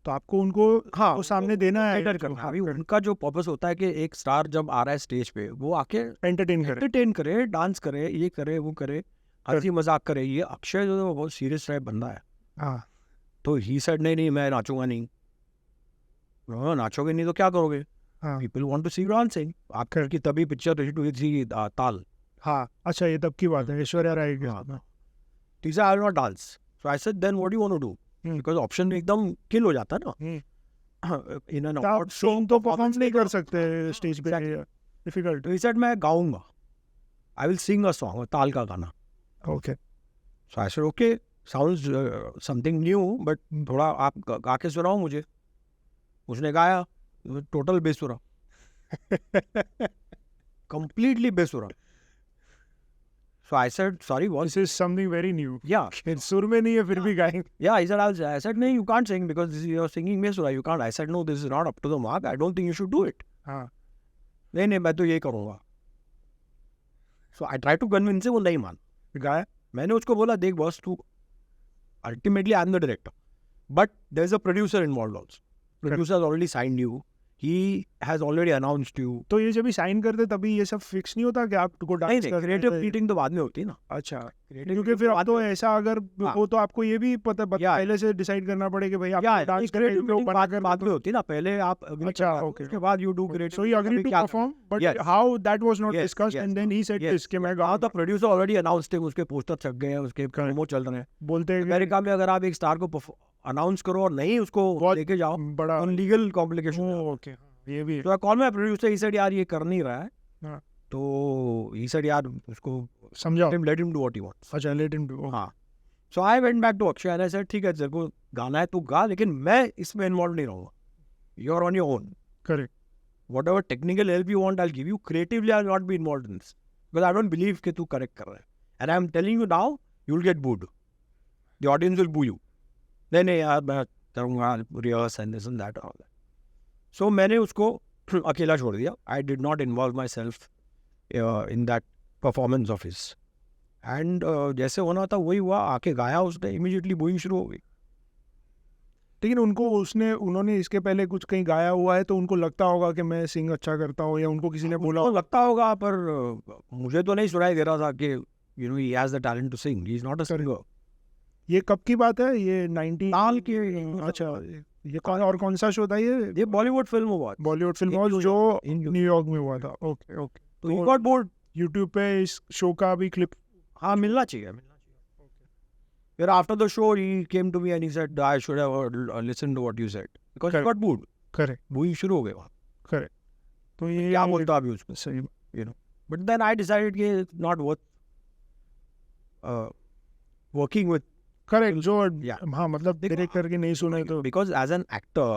तो आपको उनको वो सामने देना है, एंटर करना. अभी उनका जो पर्पस होता है कि एक स्टार जब आ रहा है स्टेज पे, वो आके एंटरटेन करे, डांस करे, ये करे, वो करे, हंसी मजाक करे. ये अक्षय जो है वो बहुत सीरियस टाइप बंदा है. हाँ. तो ही सेड नहीं मैं नाचूंगा नहीं. नाचोगे नहीं तो क्या करोगे? People want to see dancing. आपकी तभी पिक्चर हिट हुई थी ताल. हाँ. अच्छा, ये तब की बात है, ऐश्वर्या राय की. He said I will not dance. So I said then what do you want to do? Because option एकदम किल हो जाता है ना. इन एन अवार्ड शो तो परफॉर्म नहीं कर सकते स्टेज पे, डिफिकल्ट. तो ही सेड मैं गाऊंगा, I will sing a song, Taal का गाना. Okay. So I said okay, sounds something new, but थोड़ा आप गा के सुनाओ मुझे. उसने गाया, टोटल बेसुरा, completely बेसुरा. So I said, sorry, what? This is something very new. Yeah. सुर में नहीं है फिर भी गाएंगे. Yeah, I said, no, you can't sing because you're singing बेसुरा. You can't. I said, no, this is not up to the mark. I don't think you should do it. हाँ. नहीं मैं तो ये करूँगा. So I tried to convince him, वो नहीं मान. गाया. मैंने उसको बोला, देख बॉस, तू ultimately I'm the director, but there's a producer involved also. Producer has already signed you. He has already announced you. तो ये जब भी साइन करते तभी ये सब फिक्स नहीं होता कि आपको डांस नहीं, क्रिएटिव मीटिंग तो बाद में होती है ना. अच्छा. क्योंकि फिर अब तो ऐसा अगर हो तो आपको ये भी पता पहले से डिसाइड करना पड़े कि भाई आप डांस क्रिएटिव बाद में होती है ना. पहले आप अच्छा, ओके, उसके बाद you do creative. So you agree to perform, but how that was not discussed and then he said this कि मैं गाऊं. The producer already announced him, उसके पोस्टर छप गए हैं, उसके प्रोमो चल रहे हैं. बोलते हैं अमेरिका में अगर आप एक स्टार को अनाउंस करो और नहीं उसको लेके जाओ, बड़ा लीगल कॉम्प्लिकेशन. ओके, ये भी. तो कॉल में प्रोड्यूसर ही सेड यार ये कर नहीं रहा है. हाँ. तो ही सेड यार उसको समझाओ, let him do what he wants. अच्छा, लेट हिम डू. हाँ. So I went back to Akshaye and I said ठीक है, तेरे को गाना है तू गा, लेकिन मैं इसमें इन्वॉल्व नहीं रहूंगा. You are on your own. Correct. Whatever technical help you want, I'll give you. Creatively, I'll not be involved in this because I don't believe कि तू correct कर रहा है. And I'm telling you now, you'll get booed. The audience will boo you. नहीं यार मैं करूँगा rehearse and this and that and all that. So मैंने उसको अकेला छोड़ दिया. I did not involve myself in that performance of his. And जैसे होना था वही हुआ. आके गाया उसने, immediately booing शुरू हो गई. लेकिन उनको उन्होंने इसके पहले कुछ कहीं गाया हुआ है तो उनको लगता होगा कि मैं सिंग अच्छा करता हूँ, या उनको किसी ने बोला लगता होगा, पर मुझे तो नहीं सुनाई दे रहा था कि you know he has the talent to sing. He is not a singer. ये कब की बात है? ये 90 साल की. अच्छा, ये कौन सा शो था ये? बॉलीवुड फिल्म हुआ. बॉलीवुड फिल्म हुआ जो न्यूयॉर्क में हुआ था. Okay okay. तो ही गॉट बोर्ड. यूट्यूब पे इस शो का भी क्लिप हाँ मिलना चाहिए. Then after the show, he came to me and he said, I should have listened to what you said. Because he got booed. Correct. Booing शुरू हो गए वहाँ. Correct. तो ये क्या बोलता अभी उसको? सही. You know. But then I decided कि it's not worth working with. Correct. जो हाँ मतलब डायरेक्ट करके नहीं सुने तो. Because as an actor,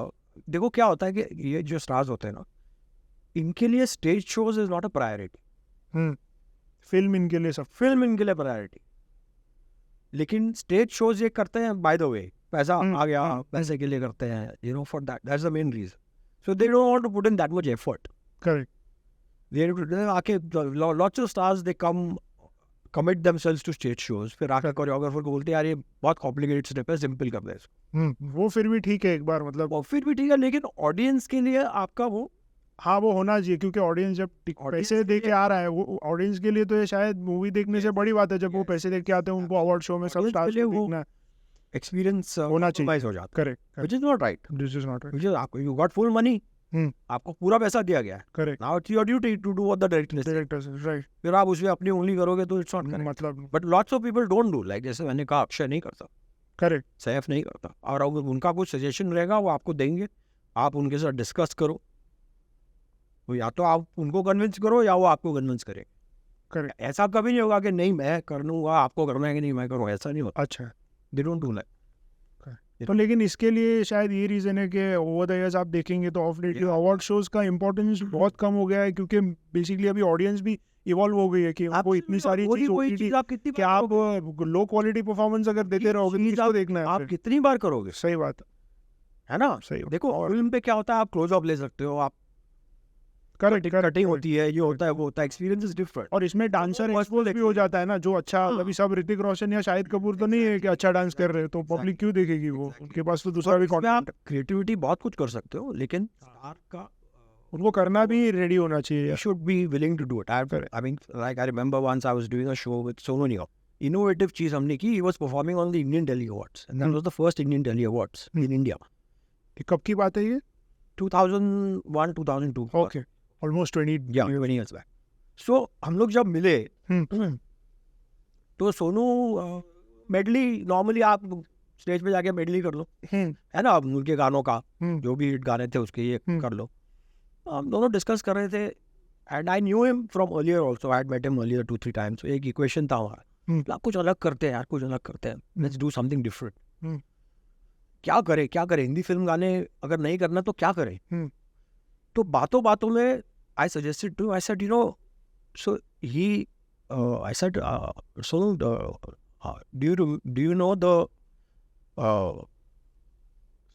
देखो क्या होता है कि ये जो स्टार्स होते हैं ना, इनके लिए stage shows is not a priority. Film इनके लिए सब, फिल्म इनके लिए प्रायोरिटी, लेकिन स्टेज शोज ये करते हैं बाय द वे, पैसा आ गया, पैसे के लिए करते हैं, you know, for that's the main reason. So they don't want to put in that much effort. Correct. They आके lots of stars they come commit themselves to stage shows, फिर आके कोरियोग्राफर को बोलते हैं यार ये बहुत कॉम्प्लिकेटेड स्टेप है, सिंपल कर दे इसको। वो फिर भी ठीक है एक बार, मतलब और फिर भी ठीक है, लेकिन ऑडियंस के लिए आपका वो, हाँ वो होना चाहिए, क्योंकि ऑडियंस जब पैसे दे के आ रहा है, वो ऑडियंस के लिए तो ये शायद मूवी देखने से बड़ी बात है। जब वो पैसे दे के आते हैं, उनको अवार्ड शो में सब स्टार्स को देखना है, एक्सपीरियंस होना चाहिए। हो जाता है, correct, which is not right. This is not which is आपको, यू गॉट फुल मनी, आपको पूरा पैसा दिया गया है, correct. Now it's your duty to do what the director says, right. फिर आप उसमें अपनी उंगली करोगे तो इट्स नॉट करेक्ट। मतलब but lots of people don't do, like जैसे मैंने कहा, अक्षय नहीं करता, करेक्ट, सैफ नहीं करता, और अगर उनका कुछ सजेशन रहेगा वो आपको देंगे, आप उनके साथ डिस्कस करो, वो या तो आप उनको कन्विंस करो या वो आपको कन्विंस करें। करेक्ट। ऐसा कभी नहीं होगा कि नहीं मैं कर लूँगा, आपको करना है कि नहीं मैं करूँ, ऐसा नहीं होता। अच्छा, दे डोंट डू लाइक। तो लेकिन इसके लिए शायद ये रीज़न है कि ओवर द इयर्स आप देखेंगे तो ऑफ लेटली अवार्ड शोज का इंपॉर्टेंस बहुत कम हो गया है, क्योंकि बेसिकली अभी ऑडियंस भी इवॉल्व हो गई है कि आपको इतनी सारी चीज आप कितनी कि आप लो क्वालिटी परफॉर्मेंस अगर देते रहोगे तो किसको देखना है? आप कितनी बार करोगे? सही बात है ना, सही। देखो फिल्म पे क्या होता है, आप क्लोजअप ले सकते हो, आप करेक्ट, कटिंग होती है, ये होता है वो होता है, एक्सपीरियंस इज डिफरेंट। और इसमें डांसर एक्सपोज भी हो जाता है ना, जो अच्छा, अभी सब ऋतिक रोशन या शाहिद कपूर तो नहीं है कि अच्छा डांस कर रहे हो तो पब्लिक क्यों देखेगी? वो उनके पास तो दूसरा भी कंटेंट, क्रिएटिविटी बहुत कुछ कर सकते हो, लेकिन स्टार का उनको करना भी रेडी होना चाहिए। You should be willing to do it. I mean, like I remember once I was doing a show with Sonu Nigam. Innovative चीज हमने की. He was performing on the Indian Delhi Awards, and that was the first Indian Delhi Awards in India. कब की बात है ये? 2001, 2002. Okay, almost 20 years back. So हम लोग जब मिले, तो सोनू मेडली, नॉर्मली आप स्टेज पे जाके मेडली कर लो, है ना, उनके गानों का जो भी हिट गाने थे उसके ये कर लो। हम दोनों डिस्कस कर रहे थे, and I knew him from earlier also, I had met him earlier 2-3 times. एक इक्वेशन था हमारा, कुछ अलग करते हैं यार, कुछ अलग करते हैं, लेट्स डू समथिंग डिफरेंट। क्या करें, हिंदी फिल्म गाने अगर नहीं करना तो क्या करें? तो बातों बातों में I suggested to, I said, you know, so he, I said, Sonu, do you know the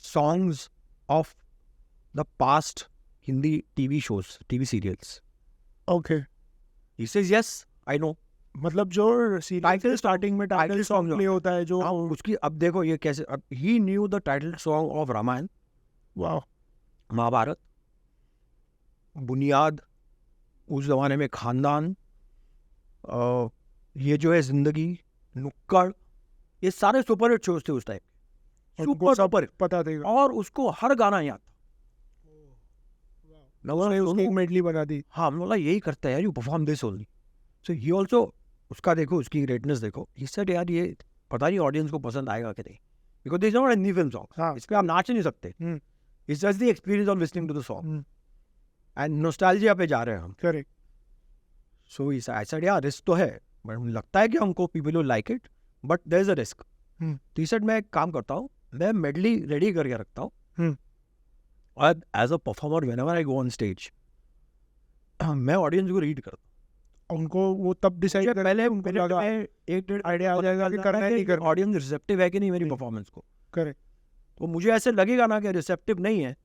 songs of the past Hindi TV shows, TV serials? Okay. He says, yes, I know. मतलब जो टाइटल स्टार्टिंग में टाइटल सॉन्ग प्ले होता है जो, हाँ, उसकी अब देखो ये कैसे, अब he knew the title song of Ramayan, वाह, महाभारत, बुनियाद, उस जमाने में खानदान, ये जो है जिंदगी, नुक्कड़, ये सारे सुपर हिट शोज थे उस टाइम, सुपर पता देगा, और उसको हर गाना याद था। मेडली बना दी। हाँ, हम बोला यही करता है यार, you perform this only. So he also, उसका देखो, उसकी ग्रेटनेस देखो, ही सेड यार ये पता नहीं ऑडियंस को पसंद आएगा कि नहीं, because this is not Hindi film song, इस पे आप नाच नहीं सकते, it's just the experience of listening to the song, and nostalgia पे जा रहे हैं हम। करेक्ट। सो ही सेड यार रिस्क तो है, बट लगता है कि हमको people will like it, but there is a risk. तो ही सेड मैं एक काम करता हूँ, मैं मेडली रेडी करके रखता हूँ, और as a performer whenever I go on stage, मैं ऑडियंस को रीड करता हूँ। उनको वो तब डिसाइड पहले एक डेढ़ आइडिया आ जाएगा कि करना है नहीं करना, ऑडियंस रिसेप्टिव है कि नहीं मेरी परफॉर्मेंस को। करेक्ट। तो मुझे ऐसे लगेगा ना कि रिसेप्टिव नहीं है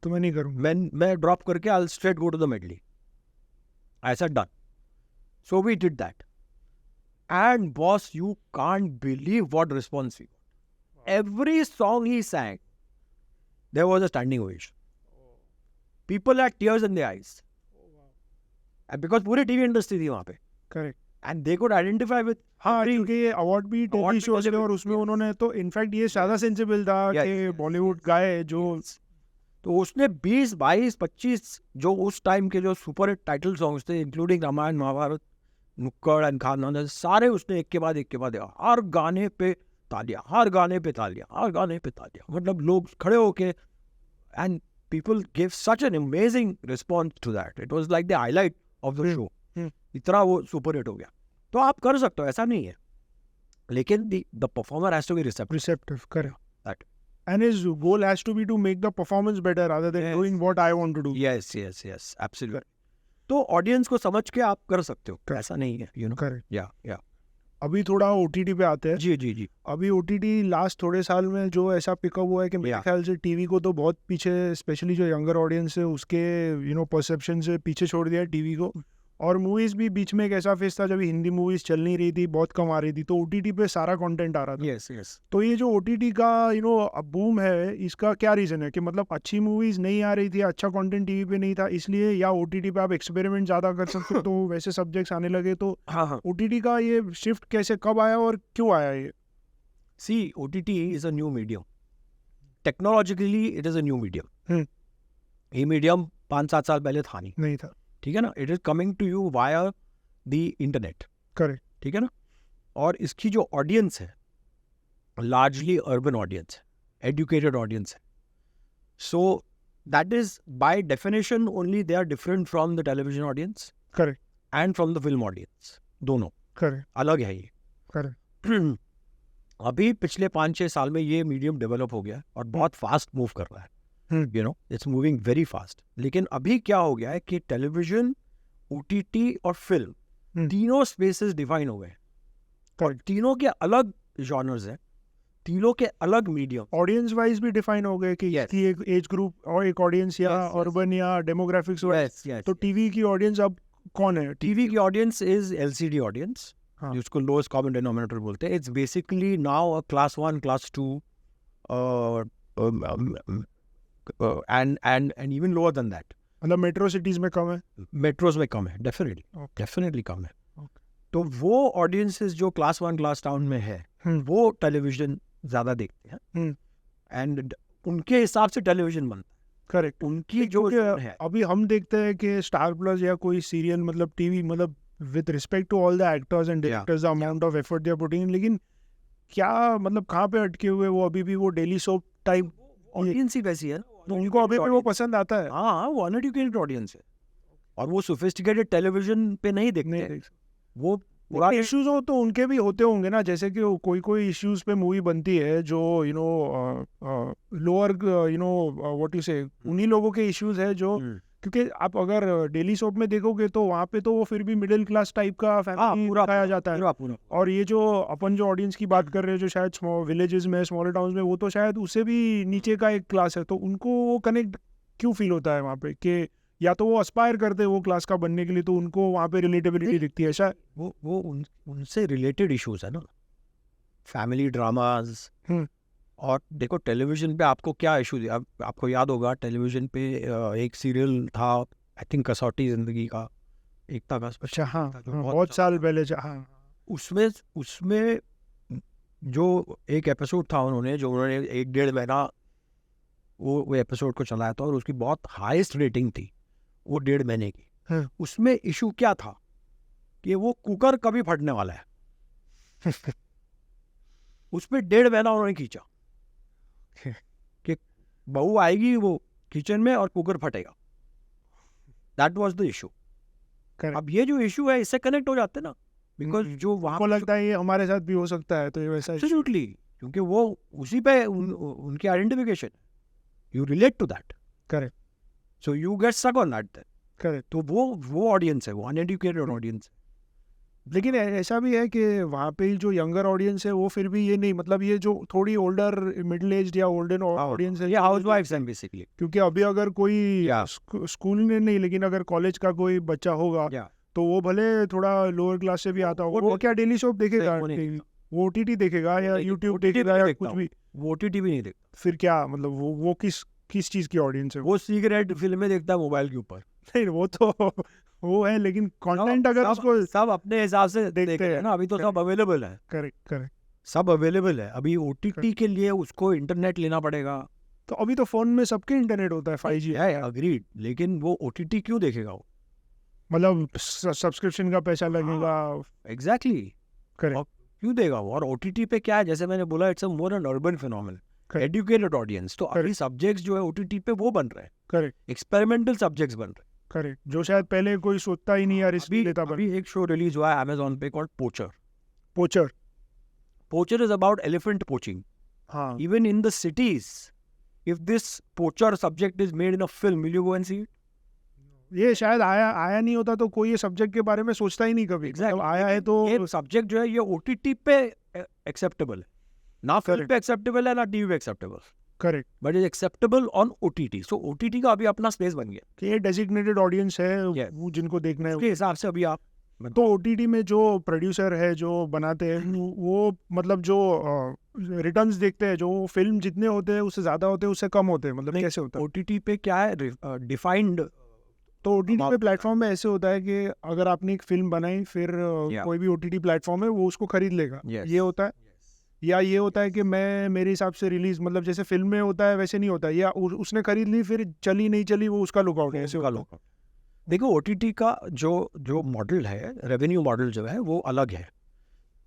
तो मैं नहीं करूँगा, मैं ड्रॉप करके I will straight go to the medley. I said done. So we did that, and boss you can't believe what response we got. Every song he sang, there was a standing ovation. People had tears in their eyes. And because पूरी टीवी इंडस्ट्री थी वहाँ पे, correct, and they could identify with, हाँ, क्योंकि ये अवार्ड भी टीवी शो से, और उसमें उन्होंने तो इनफैक्ट ये ज्यादा सेंसिबल था कि बॉलीवुड गाए जो, तो उसने 20, 22, 25 जो उस टाइम के जो सुपर हिट टाइटल सॉन्ग्स थे, इंक्लूडिंग रामायण, महाभारत, नुक्कड़ एंड खानदान, सारे उसने एक के बाद एक हर गाने पे तालियां, हर गाने पे तालियां, हर गाने पे तालियां, मतलब लोग खड़े होके, and people give such an amazing response to that, it was like the highlight of the show. इतना वो सुपर हिट हो गया। तो आप कर सकते हो, ऐसा नहीं है, लेकिन the performer has to be receptive. Correct, that And his goal has to be to make the performance better rather than doing what I want to do. Yes, absolutely. तो ऑडियंस को समझ के आप कर सकते हो, ऐसा नहीं है, you know. Correct. Yeah. अभी थोड़ा OTT पे आते हैं. जी. अभी OTT लास्ट थोड़े साल में जो ऐसा पिकअप हुआ है कि मेरे ख्याल से टीवी को तो बहुत पीछे, स्पेशली जो यंगर ऑडियंस है उसके परसेप्शन से पीछे छोड़ दिया है टीवी को. और मूवीज भी बीच में एक ऐसा फेज था जब हिंदी मूवीज चल नहीं रही थी, बहुत कम आ रही थी, तो OTT पे सारा कंटेंट आ रहा था. Yes. तो ये जो OTT का बूम है, इसका क्या रीज़न है कि मतलब अच्छी मूवीज नहीं आ रही थी, अच्छा कंटेंट टीवी पे नहीं था इसलिए, या OTT पे आप एक्सपेरिमेंट ज़्यादा कर सकते हो तो वैसे सब्जेक्ट्स आने लगे, तो हाँ. OTT का ये शिफ्ट कैसे, कब आया और क्यों आया ये? See, OTT is a new medium. Technologically, it is a new medium. ये मीडियम 5-7 साल पहले था नहीं था. ठीक है ना. It is coming to you via the internet. Correct. ठीक है ना. और इसकी जो ऑडियंस है लार्जली अर्बन ऑडियंस है, एजुकेटेड ऑडियंस है. So that is by definition only they are different from the television audience. Correct. And from the film audience. दोनों करेक्ट. अलग है ये. करेक्ट. अभी पिछले 5-6 साल में ये मीडियम डेवलप हो गया और बहुत फास्ट मूव कर रहा है. You know, it's moving very fast. लेकिन अभी क्या हो गया है कि टेलीविजन, OTT और फिल्म तीनों स्पेसेस डिफाइन हो गए और तीनों के अलग जॉनर्स हैं, तीनों के अलग मीडियम. ऑडियंस वाइज भी डिफाइन हो गए कि Yes. एक एज ग्रुप और एक ऑडियंस या अर्बन या डेमोग्राफिक्स वाइज. Yes. तो टीवी की ऑडियंस अब कौन है? टीवी की ऑडियंस इज LCD ऑडियंस, जिसको लोएस्ट कॉमन डिनोमिनेटर बोलते हैं. It's basically now a class 1, class 2 and even lower than that. मतलब मेट्रो सिटीज में कम है, मेट्रोज में कम है. डेफिनेटली कम है. तो वो ऑडियंसेस जो क्लास 1, क्लास टाउन में है, वो टेलीविजन ज्यादा देखते हैं एंड उनके हिसाब से टेलीविजन बनता है. करेक्ट. उनकी जो है अभी हम देखते हैं कि स्टार प्लस या कोई सीरियल, मतलब टीवी, मतलब with respect to all the actors and directors, the amount of effort they are putting in, लेकिन क्या मतलब कहाँ पे अटके हुए वो अभी भी वो डेली सोप टाइप ऑडियंस ही वैसी है ना. उनको अभी भी वो पसंद आता है. हाँ, वो अनएजुकेटेड ऑडियंस है और वो सोफिस्टिकेटेड टेलीविजन पे नहीं देखते हैं. वो इश्यूज हो तो उनके भी होते होंगे ना, जैसे कि कोई इश्यूज पे मूवी बनती है जो लोअर व्हाट यू से, उन्हीं लोगों के इश्यूज है जो, क्योंकि आप अगर डेली सोप में देखोगे तो वहाँ पे तो वो फिर भी मिडिल क्लास टाइप का फैमिली दिखाया जाता है. और ये जो अपन जो ऑडियंस की बात कर रहे हैं जो शायद विलेजेस में, स्मॉलर टाउन्स में, वो तो शायद उससे भी नीचे का एक क्लास है. तो उनको वो कनेक्ट क्यों फील होता है वहाँ पे कि या तो वो अस्पायर करते हैं वो क्लास का बनने के लिए, तो उनको वहाँ पे रिलेटेबिलिटी दिखती है शायद. वो उनसे रिलेटेड इश्यूज है ना, फैमिली ड्रामाज. और देखो टेलीविजन पे आपको क्या इशू दिया, आपको याद होगा टेलीविजन पे एक सीरियल था, आई थिंक कसौटी जिंदगी का, एकता का. अच्छा. हाँ, बहुत साल पहले. उसमें जो एक एपिसोड था उन्होंने 1-1.5 महीना वो एपिसोड को चलाया था और उसकी बहुत हाईएस्ट रेटिंग थी वो 1.5 महीने की. उसमें इशू क्या था कि वो कुकर कभी फटने वाला है. उस पर 1.5 महीना उन्होंने खींचा कि बहू आएगी वो किचन में और कुकर फटेगा. That was the issue. अब ये जो इशू है इससे कनेक्ट हो जाते ना, बिकॉज जो वहाँ को लगता है ये हमारे साथ भी हो सकता है, तो ये वैसा एब्सोल्युटली, क्योंकि वो उसी पे उनकी identification, you relate to that. Correct. So you get stuck on that. Correct. तो वो ऑडियंस है, वो अनएजुकेटेड ऑडियंस है. लेकिन ऐसा भी है कि वहाँ पे जो यंगर ऑडियंस है वो फिर भी ये नहीं, मतलब ये जो थोड़ी ओल्डर मिडिल एज या ओल्डर ऑडियंस है, ये हाउसवाइफ्स हैं बेसिकली. क्योंकि अभी अगर कोई स्कूल में नहीं, लेकिन अगर कॉलेज का कोई बच्चा होगा तो वो भले थोड़ा लोअर क्लास से भी आता होगा, वो क्या डेली शोप देखेगा, वो OTT देखेगा या यूट्यूब देखेगा या कुछ भी, वो OTT भी नहीं देखता. फिर क्या मतलब वो किस चीज की ऑडियंस है? वो सिगरेट फिल्में देखता है मोबाइल के ऊपर. नहीं, वो तो वो है, लेकिन कंटेंट अगर उसको सब अपने हिसाब से देखते हैं ना. अभी तो सब अवेलेबल है. करेक्ट. सब अवेलेबल है. अभी OTT के लिए उसको इंटरनेट लेना पड़ेगा. तो अभी तो फोन में सबके इंटरनेट होता है, 5G है. अग्रीड. लेकिन वो OTT क्यों देखेगा? वो मतलब सब्सक्रिप्शन का पैसा लगेगा. एग्जैक्टली. करेक्ट. क्यों देगा वो? और OTT पे क्या है, जैसे मैंने बोला, it's a more N urban phenomenon, educated audience. तो अभी सब्जेक्ट्स जो है OTT पे वो बन रहे हैं. करेक्ट. एक्सपेरिमेंटल सब्जेक्ट्स बन रहे हैं. करेक्ट. जो शायद पहले कोई सोचता ही नहीं यार रिस्क लेता. अभी एक शो रिलीज हुआ है Amazon पे called पोचर. Is about elephant poaching. हाँ Even in the cities, if this poacher subject is made in a film, will you go and see it? ये शायद आया नहीं होता तो कोई ये सब्जेक्ट के बारे में सोचता ही नहीं कभी। मतलब आया है तो ये सब्जेक्ट जो है ये OTT पे एक्सेप्टेबल है, ना फिल्म पे एक्सेप्टेबल है ना टीवी पे acceptable, correct, but is acceptable on OTT। So OTT का अभी अपना स्पेस बन गया, कि ये डेजिग्नेटेड ऑडियंस है Yes. वो जिनको देखना है। उसके हिसाब से अभी आप तो OTT में जो प्रोड्यूसर है जो बनाते हैं वो मतलब जो रिटर्न्स देखते हैं, जो फिल्म जितने होते हैं उससे ज्यादा होते हैं उससे कम होते हैं, मतलब नहीं, कैसे होता है? OTT पे क्या है, डिफाइंड। तो OTT पे amount- प्लेटफॉर्म में ऐसे होता है कि अगर आपने एक फिल्म बनाई फिर Yeah. कोई भी OTT प्लेटफॉर्म है वो उसको खरीद लेगा, Yes. ये होता है। या ये होता है कि मैं मेरे हिसाब से रिलीज, मतलब जैसे फिल्म में होता है वैसे नहीं होता, या उसने खरीद ली फिर चली नहीं चली वो उसका लुकआउट है, ऐसे उसका होता है। look. देखो OTT का जो मॉडल है, रेवेन्यू मॉडल जो है वो अलग है।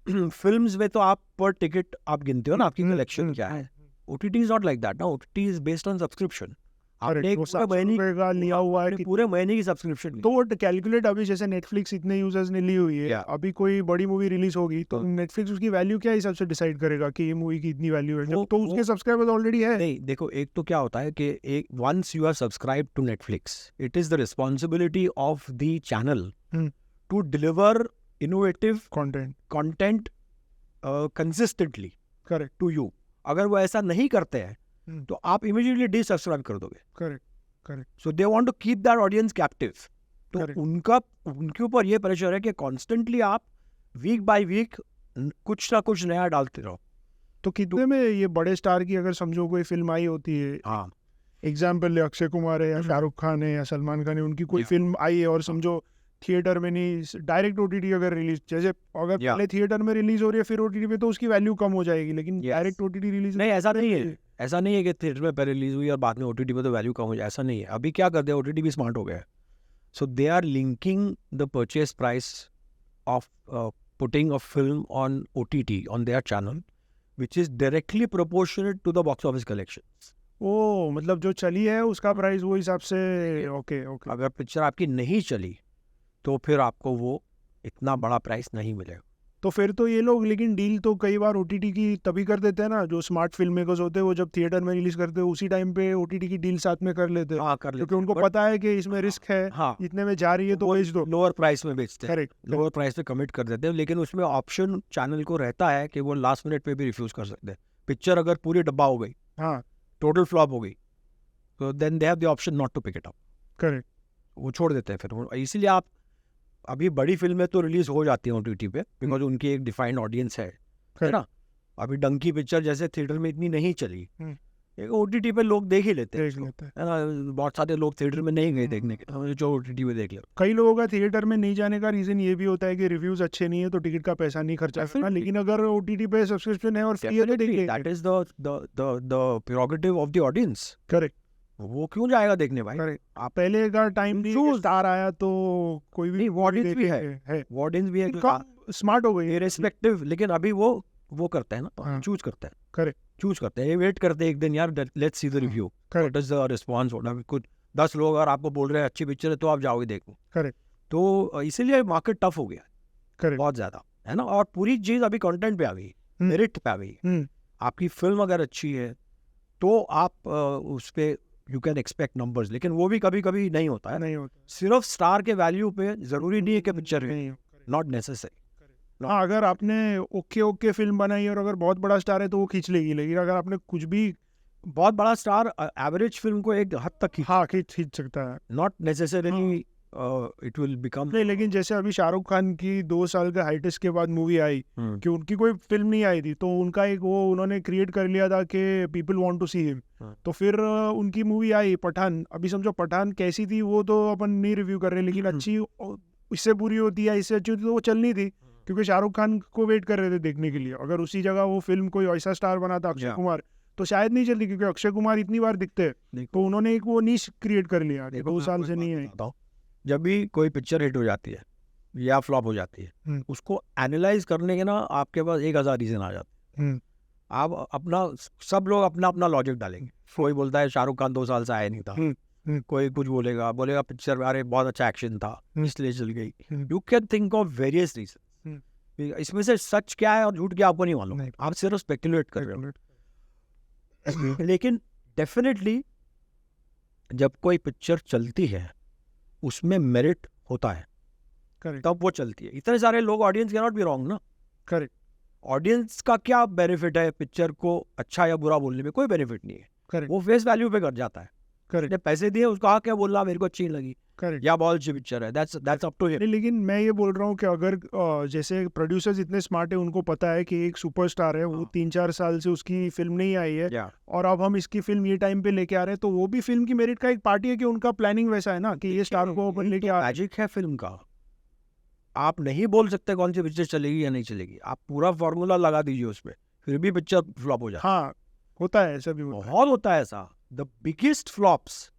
फिल्म्स में तो आप पर टिकट आप गिनते हो ना, आपकी कलेक्शन क्या है। OTT is not like that ना, OTT is based on subscription. आपने एक वो पूरे महीने का लिया हुआ है आपने कि पूरे महीने की सब्सक्रिप्शन तो वो कैलकुलेट, अभी जैसे नेटफ्लिक्स इतने यूजर्स ने ली हुई है, Yeah. अभी कोई बड़ी मूवी रिलीज होगी तो हाँ। नेटफ्लिक्स उसकी वैल्यू क्या हिसाब से डिसाइड करेगा कि ये मूवी की इतनी वैल्यू है, जब वो- तो उसके सब्सक्राइबर्स ऑलरेडी है। नहीं, देखो एक तो क्या होता है कि एक once you are subscribe to Netflix, it is the responsibility of the channel hmm. To deliver innovative content, content consistently correct to you. अगर वो ऐसा नहीं करते हैं हम्म। तो आप इमीडिएटली डिसब्सक्राइब कर दोगे। Correct correct so they want to keep that audience captive. तो Correct. उनके ऊपर ये प्रेशर है कि कॉन्स्टेंटली आप वीक बाय वीक कुछ ना कुछ नया डालते रहो। तो कितने में ये बड़े स्टार की अगर समझो कोई फिल्म आई होती है, हाँ, एग्जाम्पल ले अक्षय कुमार है या शाहरुख खान है या सलमान खान है, उनकी कोई Yeah. फिल्म आई है और समझो थिएटर में नहीं, डायरेक्ट OTT अगर रिलीज, जैसे अगर Yeah. पहले थिएटर में रिलीज हो रही है फिर OTT पे तो उसकी वैल्यू कम हो जाएगी, लेकिन Yes. डायरेक्ट OTT रिलीज नहीं ऐसा नहीं है, ऐसा नहीं है कि थिएटर में पहले रिलीज हुई और बाद में OTT पे तो वैल्यू कम हो जाए, ऐसा नहीं है। अभी क्या करते हैं, OTT भी स्मार्ट हो गया है। So they are linking the purchase price of putting a film on OTT on their channel which is directly proportionate to the box office collection. Oh मतलब जो चली है उसका प्राइस वो हिसाब से, ओके ओके। अगर पिक्चर आपकी नहीं चली तो फिर आपको वो इतना बड़ा प्राइस नहीं मिलेगा। तो फिर तो ये लोग, लेकिन डील तो कई बार OTT की तभी कर देते हैं ना, जो स्मार्ट फिल्म मेकर्स होते हैं वो जब थिएटर में रिलीज करते हैं उसी टाइम पे OTT की डील साथ में कर लेते हैं, हाँ, कर क्योंकि लेते उनको हैं, पता है कि इसमें रिस्क है, हाँ, इतने में जा रही है तो बेच दो। लोअर प्राइस में बेचते हैं, करेक्ट, लोअर प्राइस पे कमिट कर देते हैं, लेकिन उसमें ऑप्शन चैनल को रहता है कि वो लास्ट मिनट पे भी रिफ्यूज कर सकते हैं। पिक्चर अगर पूरी डब्बा हो गई, हाँ टोटल फ्लॉप हो गई, तो then they have the option not to pick it up, correct. वो छोड़ देते हैं फिर। इसीलिए आप अभी बड़ी फिल्में तो रिलीज हो जाती हैं OTT पे, बिकॉज उनकी एक डिफाइंड ऑडियंस है ना। अभी डंकी पिक्चर जैसे थिएटर में इतनी नहीं चली, एक OTT पे लोग देख ही लेते हैं देख इसको, लेते हैं। है ना। बहुत सारे लोग थिएटर में नहीं गए देखने के, तो जो OTT पे देख ले। कई लोगों का थिएटर में नहीं जाने का रीजन ये भी होता है कि रिव्यूज अच्छे नहीं है तो टिकट का पैसा नहीं खर्चा करना, Definitely. लेकिन अगर OTT पे सब्सक्रिप्शन है और फ्री है तो Definitely, that is the prerogative of the audience. Correct वो क्यों जाएगा देखने भाई। करेक्ट। पहले का टाइम भी Choose. स्टार आया तो कोई भी नहीं, audience भी देखे है, वार्डन्स भी है, स्मार्ट हो गई इरेस्पेक्टिव, लेकिन अभी वो करते हैं ना, हाँ। चूज करते हैं, करेक्ट चूज करते हैं, वेट करते हैं एक दिन, यार let's see the review, what is the response. कुछ 10 लोग अगर आपको बोल रहे हैं अच्छी पिक्चर है तो आप जाओगे देखो। करेक्ट तो इसीलिए मार्केट टफ हो गया करेक्ट। बहुत ज्यादा, है ना। और पूरी चीज अभी कंटेंट पे आ गई, मेरिट पे आ गई। आपकी फिल्म अगर अच्छी है तो आप उस पे यू कैन एक्सपेक्ट नंबर्स, लेकिन वो भी कभी कभी नहीं होता है। नहीं होता, सिर्फ स्टार के वैल्यू पे जरूरी नहीं है कि पिक्चर है, नहीं। Not necessary. हाँ, अगर आपने ओके फिल्म बनाई और अगर बहुत बड़ा स्टार है तो वो खींच लेगी, लेकिन अगर आपने कुछ भी बहुत बड़ा स्टार एवरेज फिल्म को एक हद तक ही, हाँ खींच सकता है, not necessarily it will become. नहीं। लेकिन जैसे अभी शाहरुख खान की 2 साल का हाइटिस के बाद मूवी आई कि उनकी कोई फिल्म नहीं आई थी, तो उनका एक वो उन्होंने क्रिएट कर लिया था कि people want to see him, तो फिर उनकी मूवी आई पठान। अभी समझो पठान कैसी थी वो तो अपन नहीं रिव्यू कर रहे, लेकिन अच्छी इससे बुरी होती है, इससे अच्छी होती तो वो चलनी थी, क्योंकि शाहरुख खान को वेट कर रहे थे देखने के लिए। अगर उसी जगह वो फिल्म कोई ऐसा स्टार बनाता अक्षय कुमार तो शायद नहीं चलती, क्योंकि अक्षय कुमार इतनी बार दिखते हैं, तो उन्होंने एक वो नीश क्रिएट कर लिया, 2 साल से नहीं है। जब भी कोई पिक्चर हिट हो जाती है या फ्लॉप हो जाती है, उसको एनालाइज करने के ना आपके पास 1000 रीजन आ जाते हैं। आप अपना, सब लोग अपना अपना लॉजिक डालेंगे। कोई बोलता है शाहरुख खान 2 साल से आया नहीं था, कोई कुछ बोलेगा पिक्चर अरे बहुत अच्छा एक्शन था इसलिए चल गई। You can think of various reason, इसमें से सच क्या है और झूठ क्या आपको नहीं मालूम, आप सिर्फ स्पेकुलेट कर रहे हो। लेकिन डेफिनेटली जब कोई पिक्चर चलती है उसमें मेरिट होता है, करेक्ट तब वो चलती है. इतने सारे लोग, audience can not be wrong ना. करेक्ट ऑडियंस का क्या बेनिफिट है पिक्चर को अच्छा या बुरा बोलने में? कोई बेनिफिट नहीं है. करेक्ट वो फेस वैल्यू पे कर जाता है. करेक्ट उसने पैसे दिए, उसका क्या बोलना मेरे को अच्छी नहीं लगी करेक्ट. या बहुत अच्छी पिक्चर है, दैट्स अप टू हिम. नहीं, लेकिन मैं ये बोल रहा हूँ कि अगर जैसे प्रोड्यूसर्स इतने स्मार्ट है, उनको पता है कि एक सुपरस्टार है, वो हाँ. 3-4 साल से उसकी फिल्म नहीं आई है, या और अब हम इसकी फिल्म ये टाइम पे लेके आ रहे हैं, तो वो भी फिल्म की मेरिट का एक पार्टी है कि उनका प्लानिंग वैसा है ना कि ये स्टार को अपन लेके आ. मैजिक है फिल्म का. आप नहीं बोल सकते कौन सी पिक्चर चलेगी या नहीं चलेगी. आप पूरा फॉर्मूला लगा दीजिए उसमें, फिर भी पिक्चर फ्लॉप हो जाए. हाँ, होता है, ऐसा भी होता बहुत होता है ऐसा. The biggest flops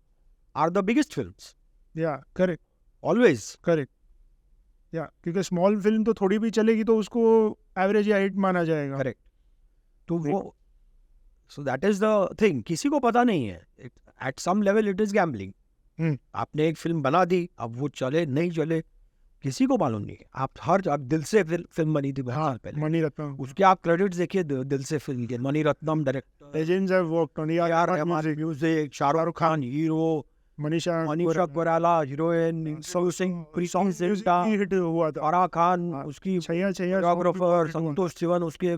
are the biggest films, है. या करेक्ट ऑलवेज. करेक्ट. या क्योंकि स्मॉल फिल्म तो थोड़ी भी चलेगी तो उसको एवरेज या हिट माना जाएगा. करेक्ट. तो वो, so that is the thing. किसी को पता नहीं है. At some level it is gambling. आपने एक फिल्म बना दी, अब वो चले नहीं चले किसी को मालूम नहीं है. आप दिल से फिल्म बनी थी बहुत साल पहले, मणि रत्नम, उसके आप क्रेडिट्स देखिए. दिल से फिल्म के Mani Ratnam director, legends have worked on यार हमारे music, Shahrukh Khan hero, Manisha Manisha Koirala heroine, सौ सिंह प्रीतम जिंटा, हिट हुआ था. फराह खान हाँ, उसकी छैया छैया कोरियोग्राफर, संतोष सिवन उसके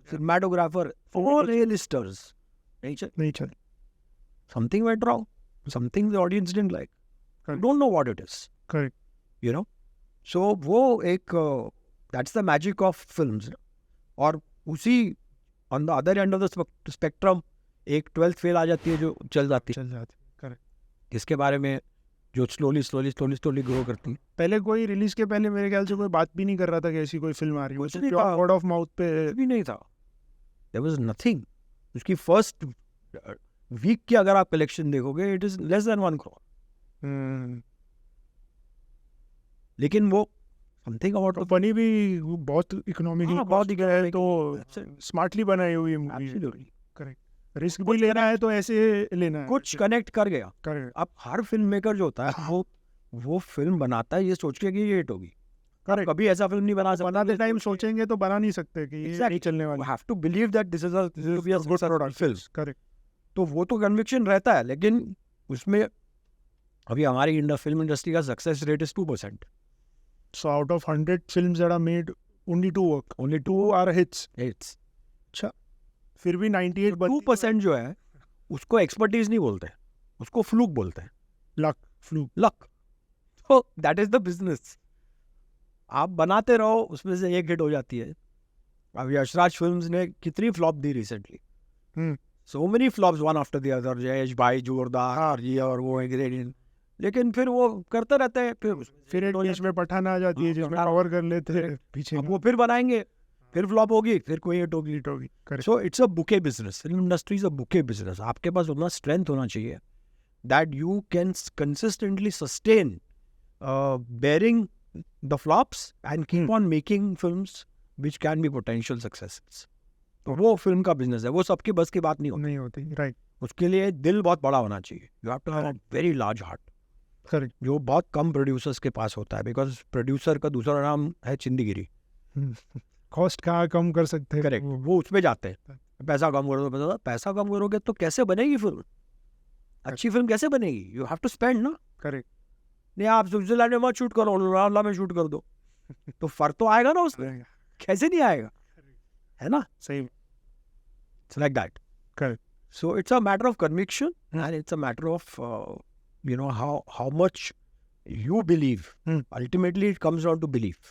सिनेमेटोग्राफर, फोर रियलिस्टर्स. नहीं चल, नहीं चल. something went wrong, something the audience didn't like. Correct. Don't know what it is, correct. you know. So वो एक that's the magic of films. और उसी on the other end of the spectrum एक 12th फेल आ जाती है जो चल जाती है, चल जाती. करेक्ट. इसके बारे में जो slowly ग्रो करती है. पहले कोई रिलीज के पहले मेरे ख्याल से कोई बात भी नहीं कर रहा था कि ऐसी कोई फिल्म आ रही है. कुछ नहीं था. वर्ड ऑफ माउथ पे भी नहीं था. There was nothing. उसकी फर्स्ट वीक की अगर आप कलेक्शन देखोगे it is less than 1 crore. लेकिन वो समथिंग अबाउट बनी भी बहुत इकोनॉमिकली, बहुत ही है तो स्मार्टली बनाई हुई मूवी. करेक्ट. रिस्क भी लेना है तो ऐसे लेना है. कुछ कनेक्ट कर गया. करेक्ट. अब हर फिल्म मेकर जो होता है वो फिल्म बनाता है ये सोच के कि ये हिट होगी. करेक्ट. कभी ऐसा फिल्म नहीं बना सकता. बनाते टाइम सोचेंगे तो बना नहीं सकते कि ये नहीं चलने वाली. Have to believe that this is a good product film. Correct. तो वो तो कन्विक्शन रहता है, लेकिन उसमें अभी हमारी फिल्म इंडस्ट्री का success rate is 2%. So out of 100 films that are made, only 2 work. Only 2 are hits. hits. अच्छा, फिर भी 98 2% जो है उसको एक्सपर्टीज नहीं बोलते, उसको फ्लूक बोलते हैं. Luck, fluke. लक. तो दैट इज द बिजनेस. आप बनाते रहो, उसमें से एक हिट हो जाती है. अब यशराज फिल्म्स ने कितनी flop the recently. So many flops, one after the other. Jayesh भाई, जोरदार, ये और वो इंग्रेडिएंट. लेकिन फिर वो करते रहते हैं. फिर एक बीच में पठान आ जाती है जिसमें कवर कर लेते हैं पीछे. अब वो फिर बनाएंगे, फिर फ्लॉप होगी, फिर कोई हिट होगी. So it's a bouquet business. Film industry is a bouquet business. आपके पास उतना स्ट्रेंथ होना चाहिए that you can consistently sustain bearing the flops and keep on making films which can be potential successes. तो वो फिल्म का बिजनेस है, वो सबकी बस की बात नहीं होती. राइट. उसके लिए दिल बहुत बड़ा होना चाहिए. You have to have a very large heart. Correct. जो बहुत कम प्रोड्यूसर्स के पास होता है, बिकॉज प्रोड्यूसर का दूसरा नाम है चिंदीगिरी. कॉस्ट कहाँ कम कर सकते हैं. करेक्ट. वो उसमें जाते हैं, पैसा कम करो. पैसा कम करोगे तो कैसे बनेगी फिल्म? अच्छी फिल्म कैसे बनेगी? यू हैव टू स्पेंड ना. करेक्ट. नहीं, आप स्विट्जरलैंड में मत शूट करो, लोनावला में शूट कर दो, तो फर्क तो आएगा ना उसमें. कैसे नहीं आएगा, है ना? सही. It's like that. Correct. So it's a matter of conviction and it's a matter of you know how much you believe. Ultimately it comes down to belief.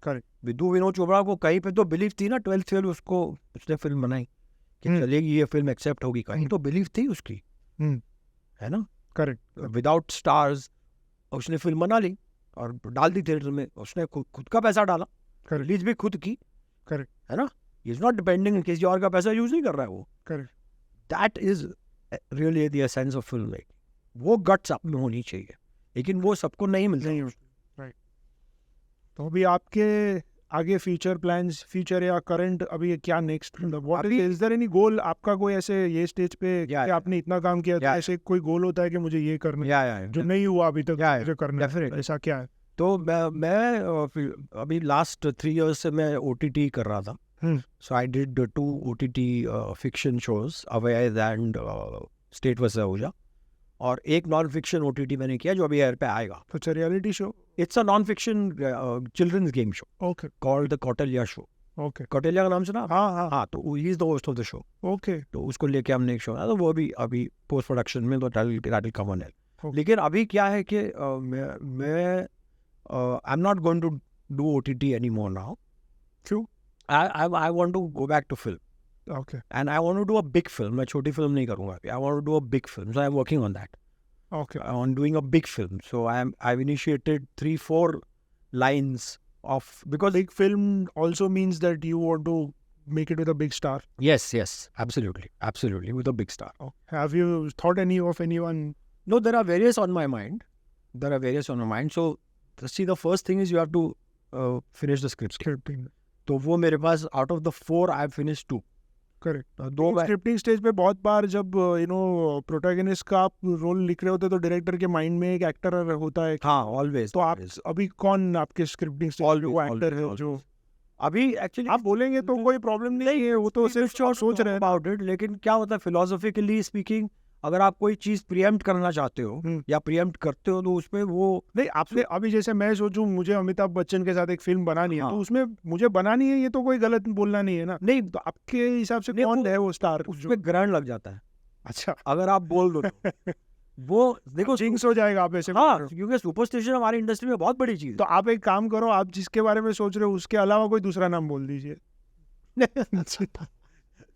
Correct. Vinod Chopra को कहीं पे तो बिलीव थी ना. 12th फेल उसको, उसने फिल्म बनाई कि चलेगी ये फिल्म, एक्सेप्ट होगी. कहीं तो बिलीव थी उसकी, है ना? करेक्ट. विदाउट स्टार्स उसने फिल्म बना ली और डाल दी थिएटर में. उसने खुद का पैसा डाला, रिलीज भी खुद की. करेक्ट. है ना? इज नॉट डिपेंडिंग, किसी और का पैसा यूज नहीं कर रहा है वो. Correct. That is really the essence of film making. वो गट्स आप में होनी चाहिए, लेकिन वो सबको नहीं मिलता. राइट. तो अभी आपके आगे फ्यूचर प्लान्स, फ्यूचर या करंट, अभी क्या next, what is there any goal आपका? कोई ऐसे ये स्टेज पे कि आपने इतना काम किया था, ऐसे कोई गोल होता है कि मुझे ये करना है जो नहीं हुआ अभी तक, मुझे करना है, ऐसा क्या है? तो मैं अभी लास्ट 3 years से मैं OTT कर रहा था. So I did 2 OTT fiction shows, Avayaz and State vs. Ahuja. और एक नॉन फिक्शन OTT मैंने किया जो अभी एयर पे आएगा. अच्छा, reality show? It's a non fiction children's game show. Okay. Called the Kautilya show. Okay. Kautilya का नाम सुना? हाँ. तो he is the host of the show. Okay. तो उसको लेके हमने एक शो बनाया, तो वो अभी पोस्ट प्रोडक्शन में, तो that will come on air. Okay. लेकिन अभी क्या है कि मैं I am not going to do OTT any more now. क्यों? I want to go back to film. Okay. And I want to do a big film. मैं छोटी film नहीं करूँगा. I want to do a big film. So I'm working on that. Okay. On doing a big film. So I've initiated 3-4 lines of, because Big film also means that you want to make it with a big star. yes, absolutely with a big star. Okay. Have you thought of anyone? No, there are various on my mind. So see, the first thing is you have to finish the script. Scripting. तो वो मेरे पास out of the 4 I've finished 2. Correct. 2 scripting stage पे बहुत बार जब प्रोटैगनिस्ट का आप रोल लिख रहे होते तो डायरेक्टर के माइंड में एक एक्टर होता है. हाँ, ऑलवेज. तो आप अभी कौन आपके स्क्रिप्टिंग स्टेज पे वो एक्टर है जो अभी एक्चुअली आप बोलेंगे तो कोई प्रॉब्लम नहीं है, वो तो सिर्फ सोच रहे हैं अबाउट इट. लेकिन क्या होता है, फिलोसॉफिकली स्पीकिंग, अगर आप कोई चीज प्रीएम्प्ट करना चाहते हो या प्रीएम्प्ट करते हो, तो उसमें वो नहीं. आपने अभी जैसे मैं सोचूं मुझे अमिताभ बच्चन के साथ एक फिल्म बनानी है, तो उसमें मुझे बनानी है, ये तो कोई गलत बोलना नहीं है ना. नहीं, तो आपके हिसाब से कौन है वो स्टार? उसमें ग्रहण लग जाता है. अच्छा, अगर आप बोल दो तो. वो देखो जिंक्स हो जाएगा आप ऐसे. हाँ, क्योंकि सुपरस्टिशन हमारी इंडस्ट्री में बहुत बड़ी चीज. तो आप एक काम करो, आप जिसके बारे में सोच रहे हो उसके अलावा कोई दूसरा नाम बोल दीजिए.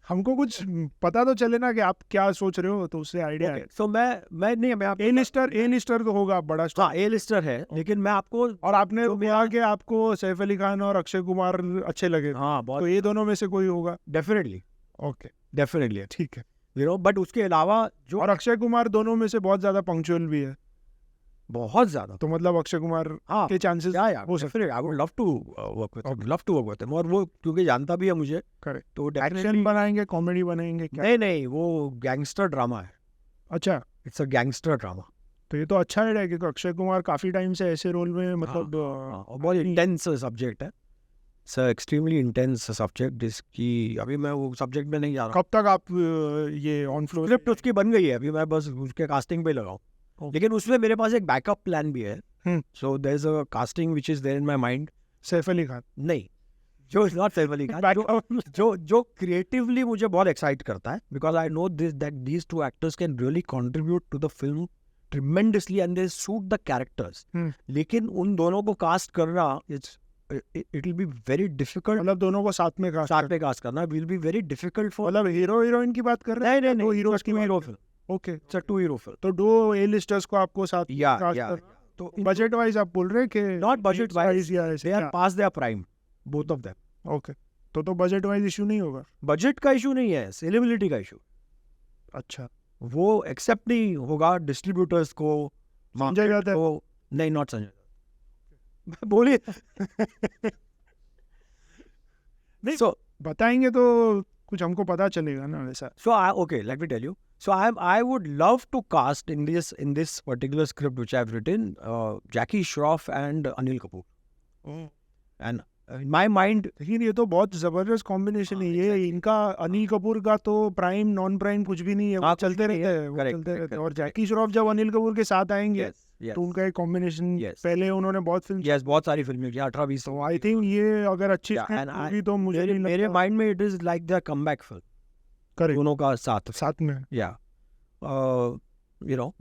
हमको कुछ पता तो चले ना कि आप क्या सोच रहे हो, तो उससे आइडिया है. सो मैं आप ए लिस्टर तो होगा बड़ा स्टार. हाँ, A-lister है, लेकिन मैं आपको, और आपने कहा कि आपको सैफ अली खान और अक्षय कुमार अच्छे लगे. हाँ, तो बहुत. ये दोनों में से कोई होगा. डेफिनेटली ओके, ठीक है. बट उसके अलावा जो, और अक्षय कुमार दोनों में से बहुत ज्यादा पंक्चुअल भी है, बहुत ज्यादा. तो मतलब अक्षय कुमार हाँ, के चांसेस हो सकते हैं. I would love to work with him. और वो क्योंकि जानता भी है मुझे, करेक्ट. तो एक्शन बनाएंगे, कॉमेडी बनाएंगे क्या? नहीं, वो गैंगस्टर ड्रामा है. अच्छा, इट्स अ गैंगस्टर ड्रामा. तो ये तो अच्छा है क्योंकि अक्षय कुमार काफी टाइम से ऐसे रोल में, मतलब और बहुत इंटेंस सब्जेक्ट है. इट्स एक्सट्रीमली इंटेंस सब्जेक्ट, जिसकी अभी मैं वो सब्जेक्ट में नहीं जा रहा. कब तक आप ये ऑन फ्लोर? स्क्रिप्ट उसकी बन गई है, अभी मैं बस उसके कास्टिंग पे लगाऊं. लेकिन उसमें मेरे पास एक बैकअप प्लान भी है. So there is a casting which is there in my mind. Saif Ali Khan नहीं, जो इज नॉट सैफ अली खान, जो क्रिएटिवली मुझे बहुत एक्साइट करता है, because I know this that these 2 actors can really contribute to the film tremendously and they suit the characters. लेकिन उन दोनों को कास्ट करना, it will be very difficult. मतलब दोनों को साथ में कास्ट करना will be very difficult for. मतलब हीरो हीरोइन की बात कर रहे हैं? नहीं, hero film. Okay, It's a 2 hero film. तो 2 ए लिस्टर्स को आपको साथ कास्ट करना. तो बजट वाइज आप बोल रहे हैं कि not budget wise, they they are past their prime, both of them. Okay, तो बजट वाइज इशू नहीं होगा? बजट का इशू नहीं है, सेलेबिलिटी का इशू. अच्छा, वो एक्सेप्ट नहीं होगा डिस्ट्रीब्यूटर्स को, संजय दत्त को. नहीं, नॉट संजय. बोलिए. नहीं, so बताएंगे तो कुछ हमको पता चलेगा ना वैसा. So let me tell you. So I would love to cast in this particular script which I've written, Jackie Shroff and Anil Kapoor. And in my mind, लेकिन ये तो बहुत जबरदस्त कॉम्बिनेशन है ये. इनका अनिल कपूर का तो प्राइम नॉन प्राइम कुछ भी नहीं है, वो चलते रहते हैं. और जैकी श्रॉफ जब अनिल कपूर के साथ आएंगे तो उनका एक कॉम्बिनेशन. पहले उन्होंने बहुत बहुत सारी फिल्में की, 18-20. तो आई थिंक ये अगर अच्छी होगी तो मुझे मेरे माइंड में it is like the comeback film. Correct, दोनों का साथ में.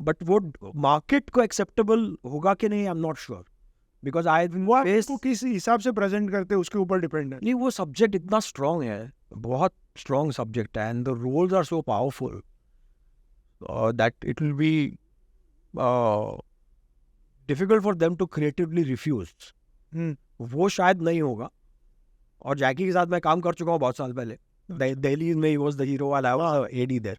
बट वो मार्केट को एक्सेप्टेबल होगा कि नहीं, आई एम नॉट श्योर. बिकॉज वो किस हिसाब से प्रेजेंट करते हैं उसके ऊपर डिपेंड है. नहीं, वो सब्जेक्ट इतना स्ट्रॉन्ग है, बहुत स्ट्रॉन्ग सब्जेक्ट है, and the roles are so powerful that it will be difficult for them to creatively refuse. वो शायद नहीं होगा. और जैकी के साथ मैं काम कर चुका हूँ बहुत साल पहले. दिल्ली में ही वाज द हीरो वाला, I was AD there.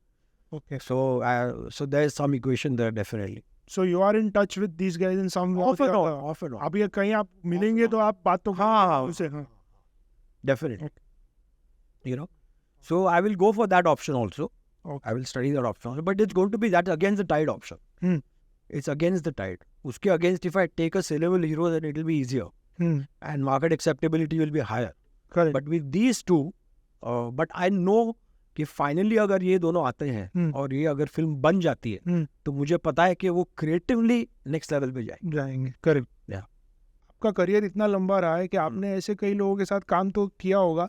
Okay, so there is some equation there definitely. So you are in touch with these guys in some way? Often on. अब ये कहीं आप मिलेंगे तो आप बात तो हाँ, definitely. Okay. So I will go for that option also. Okay. I will study that option also, but it's going to be that against the tide option. It's against the tide. Uske against, if I take a sellable hero, then it will be easier. And market acceptability will be higher. Correct. But with these two, but I know कि फाइनली अगर ये दोनों आते हैं और ये अगर फिल्म बन जाती है तो मुझे पता है कि वो क्रिएटिवली नेक्स्ट लेवल पे जाएंगे. करेक्ट. Yeah. आपका करियर इतना लंबा रहा है कि आपने ऐसे कई लोगों के साथ काम तो किया होगा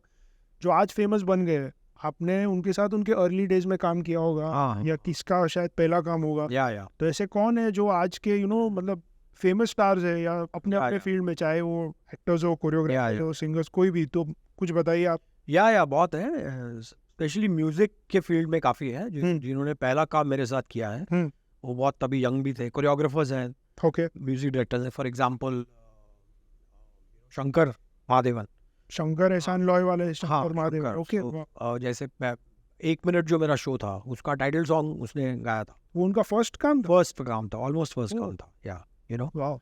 जो आज फेमस बन गए हैं. आपने उनके साथ उनके अर्ली डेज में काम किया होगा. हाँ. या किसका शायद पहला काम होगा. या तो ऐसे कौन है जो आज के मतलब फेमस स्टार्स है या अपने अपने फील्ड में, चाहे वो एक्टर्स हो, कोरियोग्राफर हो, सिंगर्स, कोई भी, तो कुछ बताइए आप. या बहुत है. स्पेशली म्यूजिक के फील्ड में काफी है जिन्होंने पहला काम मेरे साथ किया है. वो बहुत तभी यंग भी थे. कोरियोग्राफर्स हैं, ओके, म्यूजिक डायरेक्टर्स हैं. For example Shankar Mahadevan. शंकर एहसान लॉय वाले शंकर महादेवन. ओके. जैसे 1 मिनट जो मेरा शो था उसका टाइटल सॉन्ग उसने गाया था. वो उनका फर्स्ट काम था. ऑलमोस्ट फर्स्ट काम था. या वाह.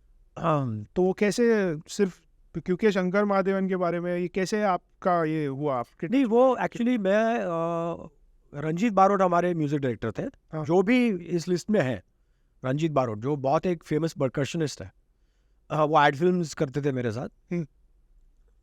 तो वो कैसे, सिर्फ क्योंकि शंकर महादेवन के बारे में, ये कैसे आपका ये हुआ आपके? नहीं, वो एक्चुअली मैं रंजीत बारोट हमारे म्यूजिक डायरेक्टर थे. हाँ. जो भी इस लिस्ट में है, रंजीत बारोट जो बहुत एक फेमस परकशनिस्ट है, वो एड फिल्म्स करते थे मेरे साथ.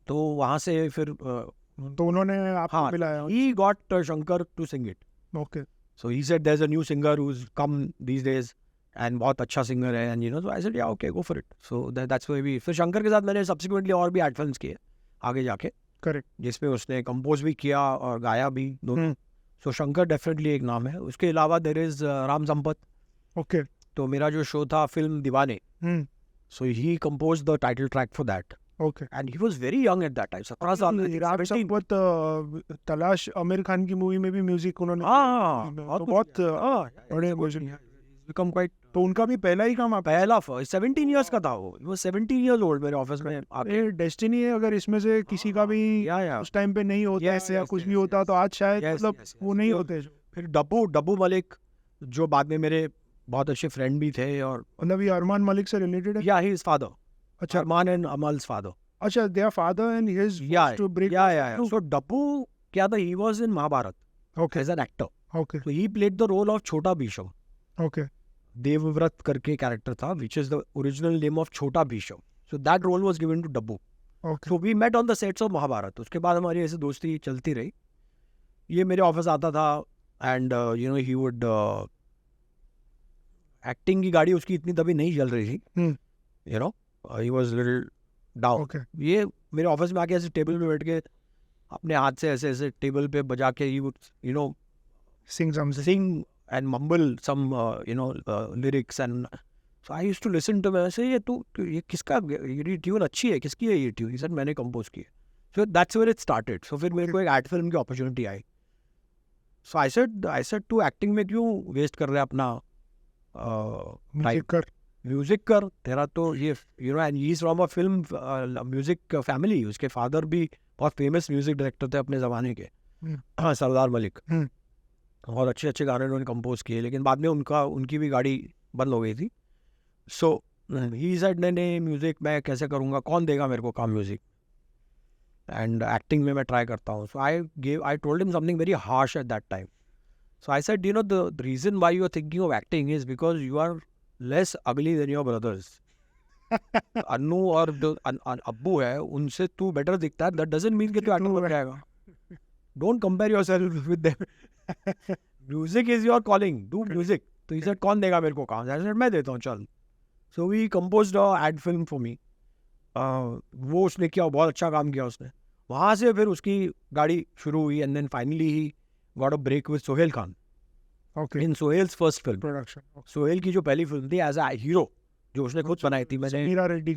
तो वहाँ से फिर तो उन्होंने आपको मिलाया. he got Shankar to sing it. Okay. So he said there's a new singer who's come these days and बहुत अच्छा सिंगर है. And so I said yeah, okay, go for it. So that's why we, फिर शंकर के साथ मैंने subsequently और भी एड फिल्म्स किए आगे जाके. करेक्ट. जिसमें उसने कंपोज भी किया और गाया भी दोनों. सो शंकर डेफिनेटली एक नाम है. उसके अलावा there is Ram Sampath. Okay. तो मेरा जो शो था Film Deewane, so he compose the title track for that. Okay. And he was very young at that time. 17 साल. राम संपत तलाश आमिर खान की मूवी में भी म्यूजिक उन्होंने. बहुत बड़े म्यूजिक बिकम क्वाइट. तो उनका भी पहला ही काम पहला 17 इयर्स का था. वो 17 इयर्स ओल्ड मेरे ऑफिस में आके. डेस्टिनी है. अगर इसमें से किसी का भी उस टाइम पे नहीं होता या कुछ भी होता तो आज शायद मतलब वो नहीं होते. फिर डब्बू मलिक जो बाद में मेरे बहुत अच्छे फ्रेंड भी थे. और मतलब ये अरमान मलिक से रिलेटेड है. या ही इज फादर. अच्छा. अरमान एंड अमल's father. अच्छा, they are father and his to break. Yeah. So डब्बू क्या था, he was in Mahabharat. Okay. As an actor. Okay. So he played the role of छोटा भीष्म. Okay. देवव्रत करके कैरेक्टर था, which is the original name of छोटा Bhishma. So that role was given to Dabbu. Okay. So we met on the sets of Mahabharat. उसके बाद हमारी ऐसे दोस्ती चलती रही. ये मेरे ऑफिस आता था and he would एक्टिंग की गाड़ी उसकी इतनी तभी नहीं चल रही थी. He was little down. Okay. ये मेरे ऑफिस में आके ऐसे टेबल पे बैठ के अपने हाथ से ऐसे ऐसे टेबल पे बजा के he would sing and mumble some lyrics. And so I used to listen to him. ऐसे ये किसका, ये ट्यून अच्छी है, किसकी है ये ट्यून? He said मैंने कंपोज की है. So that's where it started. So फिर मेरे को एक एड फिल्म की opportunity I. So I said तू एक्टिंग में क्यों वेस्ट कर रहा है अपना म्यूजिक कर. तेरा तो ये and he is from a film music family. उसके फादर भी बहुत फेमस म्यूजिक डायरेक्टर थे अपने ज़माने के. सरदार मलिक. बहुत अच्छे गाने उन्होंने कंपोज किए. लेकिन बाद में उनकी भी गाड़ी बंद हो गई थी. सो ही सेड नहीं म्यूजिक मैं कैसे करूँगा, कौन देगा मेरे को काम म्यूजिक. एंड एक्टिंग में मैं ट्राई करता हूँ. So I told him something very harsh at that time. So I said, the reason why you are thinking of acting is because you are less ugly than your brothers. Annu और जो अब्बू है उनसे तू बेटर दिखता है. That doesn't mean कि तू एक्टर बन जाएगा. Don't compare yourself with them. Music is your calling. Do music. तो he said कौन देगा मेरे को काम? I said मैं देता हूँ, चल. So we composed a ad film for me. वो उसने किया, बहुत अच्छा काम किया उसने. वहाँ से फिर उसकी गाड़ी शुरू हुई. And then finally he got a break with Sohail Khan. Okay. In Sohail's first film. Production. Okay. Sohail की जो पहली फिल्म थी as a hero, जो उसने खुद बनाई थी. मैंने समीरा रेड्डी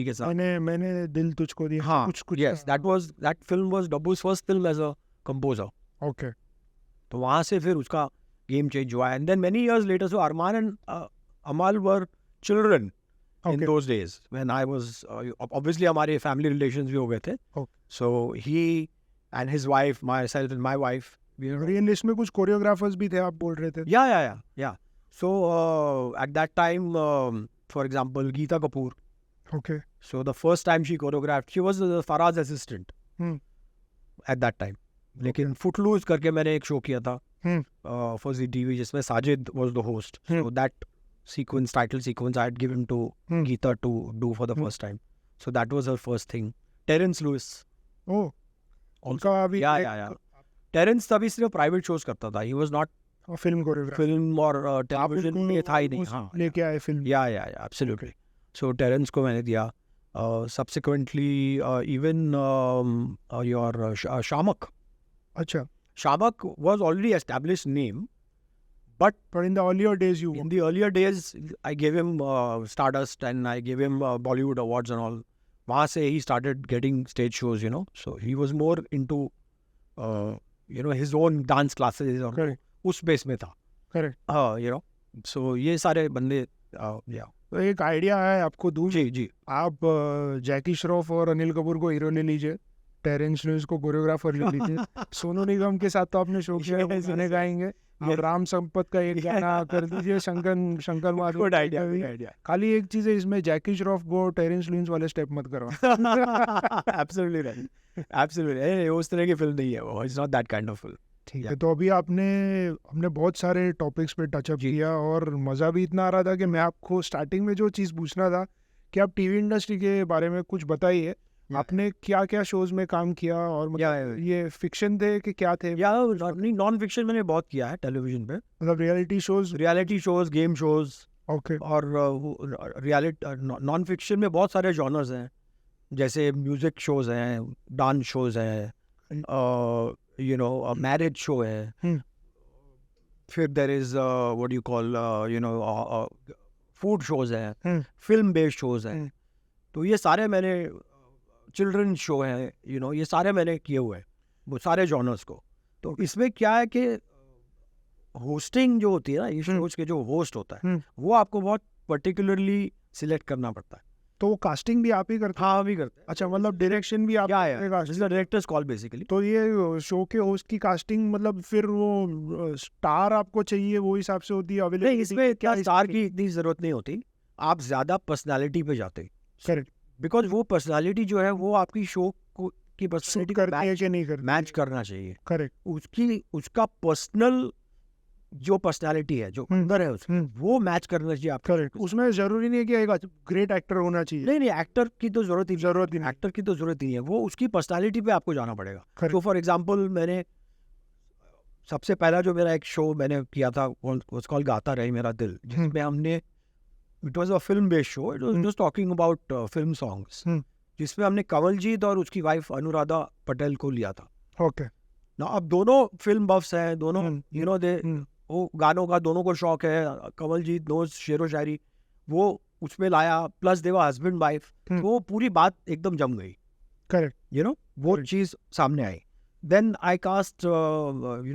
के साथ. मैंने दिल तुझको दिया. हाँ. कुछ. Yes, that film was Dabbu's first film as a composer. Okay. तो वहाँ से फिर उसका game change हुआ. And then many years later, so Arman and Amal were children in those days when I was obviously हमारे family relations भी हो गए थे. Okay. So he and his wife, myself and my wife. List में कुछ कोरियोग्राफर्स भी थे आप बोल रहे थे. Yeah. So at that time, for example, Geeta Kapoor. Okay. So the first time she choreographed, she was Faraz's assistant at that time. लेकिन Footloose करके मैंने एक शो किया था for ZTV जिसमें Sajid was the host. So that title sequence I had given to Geeta to do for the first time. So that was her first thing. Terence Lewis. Oh. उनका अभी या टेरेंस तभी सिर्फ प्राइवेट शोज करता था, he was not film choreographer film और टेलीविजन में था ही नहीं. हाँ, लेके आए फिल्म. या एब्सोल्युटली. सो टेरेंस को मैंने दिया. Subsequently, even your Shamak. अच्छा. Shamak was already established name, but in the earlier days in the earlier days, I gave him Stardust and I gave him Bollywood awards and all. वहाँ से he started getting stage shows, So he was more into, his own dance classes और Correct. उस बेस में था. Correct. So ये सारे बंदे, तो एक आइडिया है आपको दूं. जी. आप जैकी श्रॉफ और अनिल कपूर को हीरो ले लीजिए, टेरेंस लुइस को कोरियोग्राफर ले लीजिए. सोनू निगम के साथ तो आपने शो किया, गाने गाएंगे. आप राम संपत का एक गाना कर दीजिए, शंकर माधव. Good idea. खाली एक चीज है इसमें, जैकी श्रॉफ को टेरेंस लुइस वाले स्टेप मत करो. Absolutely right. एब्सोल्युटली. उस तरह की फिल्म नहीं है वो. It's not that kind of film. ठीक है. तो अभी हमने बहुत सारे टॉपिक्स पे टचअप किया और मज़ा भी इतना आ रहा था कि मैं आपको स्टार्टिंग में जो चीज़ पूछना था कि आप टीवी इंडस्ट्री के बारे में कुछ बताइए. आपने क्या क्या शोज में काम किया और मतलब ये फिक्शन थे कि क्या थे? या नॉन फिक्शन मैंने बहुत किया है टेलीविजन पे. मतलब reality shows, game shows. Okay. और नॉन फिक्शन में बहुत सारे जॉनर्स हैं, जैसे म्यूजिक शोज हैं, डांस शोज हैं, मैरिज शो है. फिर there is what you call food shows हैं, फिल्म बेस्ड शोज हैं. तो ये सारे मैंने, चिल्ड्रन शो है, ये सारे मैंने किए हुए हैं, वो सारे जॉनर्स को. तो इसमें क्या है कि होस्टिंग जो होती है ना, ये शोज के जो होस्ट होता है, वो आपको बहुत पर्टिकुलरली सिलेक्ट करना पड़ता है. तो वो कास्टिंग भी आप ही करते हैं? हाँ, भी करते हैं. अच्छा, मतलब डायरेक्शन भी आप? Directors call basically. तो ये शो के होस्ट की कास्टिंग, मतलब फिर वो स्टार आपको चाहिए वो हिसाब से होती है अवेलेबल? नहीं, इसमें क्या स्टार की इतनी जरूरत नहीं होती. आप ज्यादा पर्सनालिटी पे जाते हैं. करेक्ट. बिकॉज वो पर्सनालिटी जो है वो आपकी शो की पर्सनालिटी करती है कि नहीं करती, मैच करना चाहिए. करेक्ट. उसका पर्सनल जो पर्सनालिटी है, जो अंदर है उसमें, वो मैच करना चाहिए आप. करेक्ट. उसमें जरूरी नहीं है कि एक ग्रेट एक्टर होना चाहिए. नहीं, एक्टर की तो जरूरत ही नहीं. एक्टर की तो जरूरत ही नहीं है. वो उसकी पर्सनालिटी पे आपको जाना पड़ेगा. तो फॉर एग्जांपल, मैंने सबसे पहला जो मेरा एक शो मैंने किया था, उसको गाता रहे मेरा दिल, जिसमें हमने, it was a film based show. It was just talking about film songs, जिसमें हमने कमलजीत और उसकी वाइफ अनुराधा पटेल को लिया था. ओके. ना, अब दोनों फिल्म बफ्स हैं, दोनों दे वो गानों का दोनों को शौक है. कमलजीत नोज शेरो शायरी, वो उसमें लाया, प्लस देवा हस्बैंड वाइफ. तो वो पूरी बात एकदम जम गई. करेक्ट. वो चीज सामने आई. Then I cast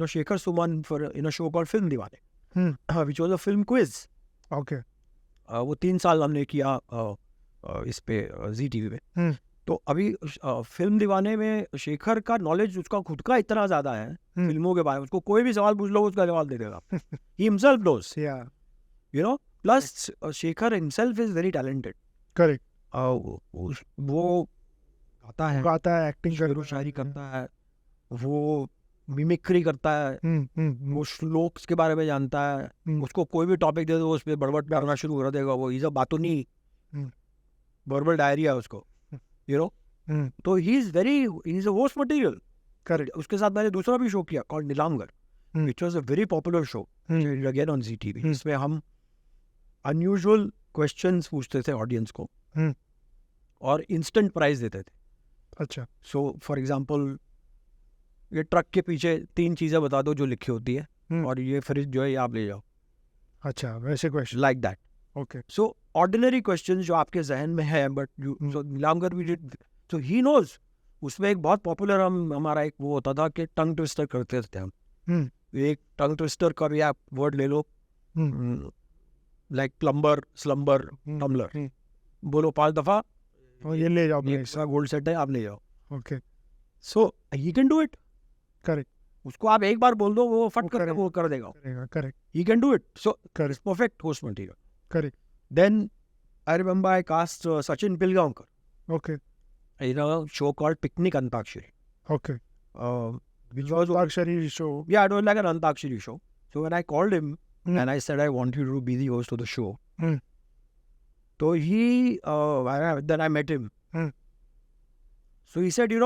Shekhar Suman for in a show called Film Deewane, which was a film quiz. Okay. वो 3 साल हमने किया इस पे जी टीवी पे. तो अभी फिल्म दीवाने में शेखर का नॉलेज, उसका खुद का इतना ज्यादा है फिल्मों के बारे में, उसको कोई भी सवाल पूछ लो उसका जवाब दे देगा. He himself knows, plus Shekhar himself is very talented. Correct. वो गाता है, एक्टिंग शेरो शायरी करता है, वो मिमिक्री करता है, वो श्लोक्स के बारे में जानता है. उसको कोई भी टॉपिक दे दो, उस पर बड़बड़ करना शुरू कर देगा. वो इज अ बातूनी, वर्बल डायरिया उसको, तो he is a host material. Correct. उसके साथ मैंने दूसरा भी शो किया called Neelamghar, which was a very popular show again on Zee TV. इसमें हम अनयूजुअल क्वेश्चंस पूछते थे ऑडियंस को और इंस्टेंट प्राइज देते थे. अच्छा. सो फॉर एग्जांपल, ये ट्रक के पीछे 3 चीजें बता दो जो लिखी होती है, और ये फ्रिज जो है ये आप ले जाओ. अच्छा, वैसे question like that. Okay. So ordinary questions जो आपके जहन में है, but so Neelamghar we did, so he knows. उसमें एक बहुत पॉपुलर हमारा एक वो होता था कि टंग ट्विस्टर करते थे हम. एक टंग ट्विस्टर का भी आप वर्ड ले लो, लाइक प्लम्बर, स्लम्बर, टम्बलर. बोलो 5 दफा, ये ले जाओ, एक्स्ट्रा गोल्ड सेट है, आप ले जाओ. Okay. So he can do it. Correct. उसको आप एक बार बोल दो, वो फट कर वो कर देगा. Correct. He can do it. So correct. Perfect host material. Correct. Then I remember I cast Sachin Pilgaonkar. Okay. In a show called Picnic Antakshari. Okay. Which was Antakshari show. Yeah, it was like an Antakshari show. So when I called him and I said I want you to be the host of the show, so he then I met him. So he said,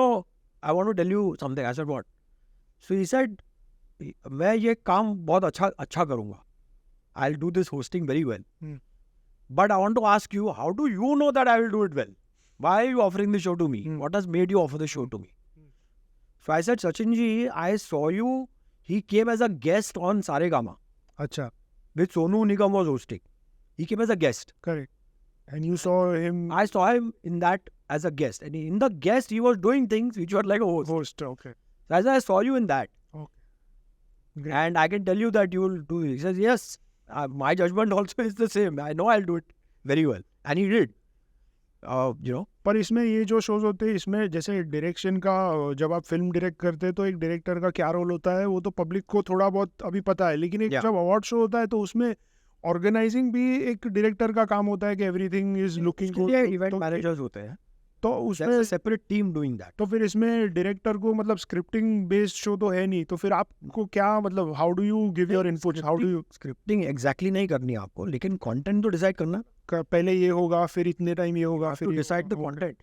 I want to tell you something. I said, what? So he said, मैं ये काम बहुत अच्छा करूँगा. I'll do this hosting very well. But I want to ask you, how do you know that I will do it well? Why are you offering the show to me? What has made you offer the show to me? So I said, Sachin ji, I saw you. He came as a guest on Saregama. अच्छा. With Sonu Nigam was hosting. He came as a guest. Correct. And you saw him. I saw him in that as a guest. And in the guest, he was doing things which were like a host. Host, okay. So I said, I saw you in that. Okay. Great. And I can tell you that you will do it. He says, yes, my judgment also is the same. I know I'll do it very well. And he did. You know. पर इसमें ये जो शोज होते हैं इसमें जैसे डायरेक्शन का जब आप फिल्म डायरेक्ट करते हैं तो एक डायरेक्टर का क्या रोल होता है वो तो पब्लिक को थोड़ा बहुत अभी पता है, लेकिन एक जब अवार्ड शो होता है तो उसमें ऑर्गेनाइजिंग भी एक डायरेक्टर का काम होता है कि everything is looking good. Event managers होते हैं तो उसमें सेपरेट टीम डूइंग दैट. तो फिर इसमें डायरेक्टर को मतलब स्क्रिप्टिंग बेस्ड शो तो है नहीं, तो फिर आपको क्या मतलब how do you give your input, how do you. Scripting exactly नहीं करनी है आपको, लेकिन कंटेंट तो डिसाइड करना. पहले ये होगा फिर इतने टाइम ये होगा फिर डिसाइड द कंटेंट.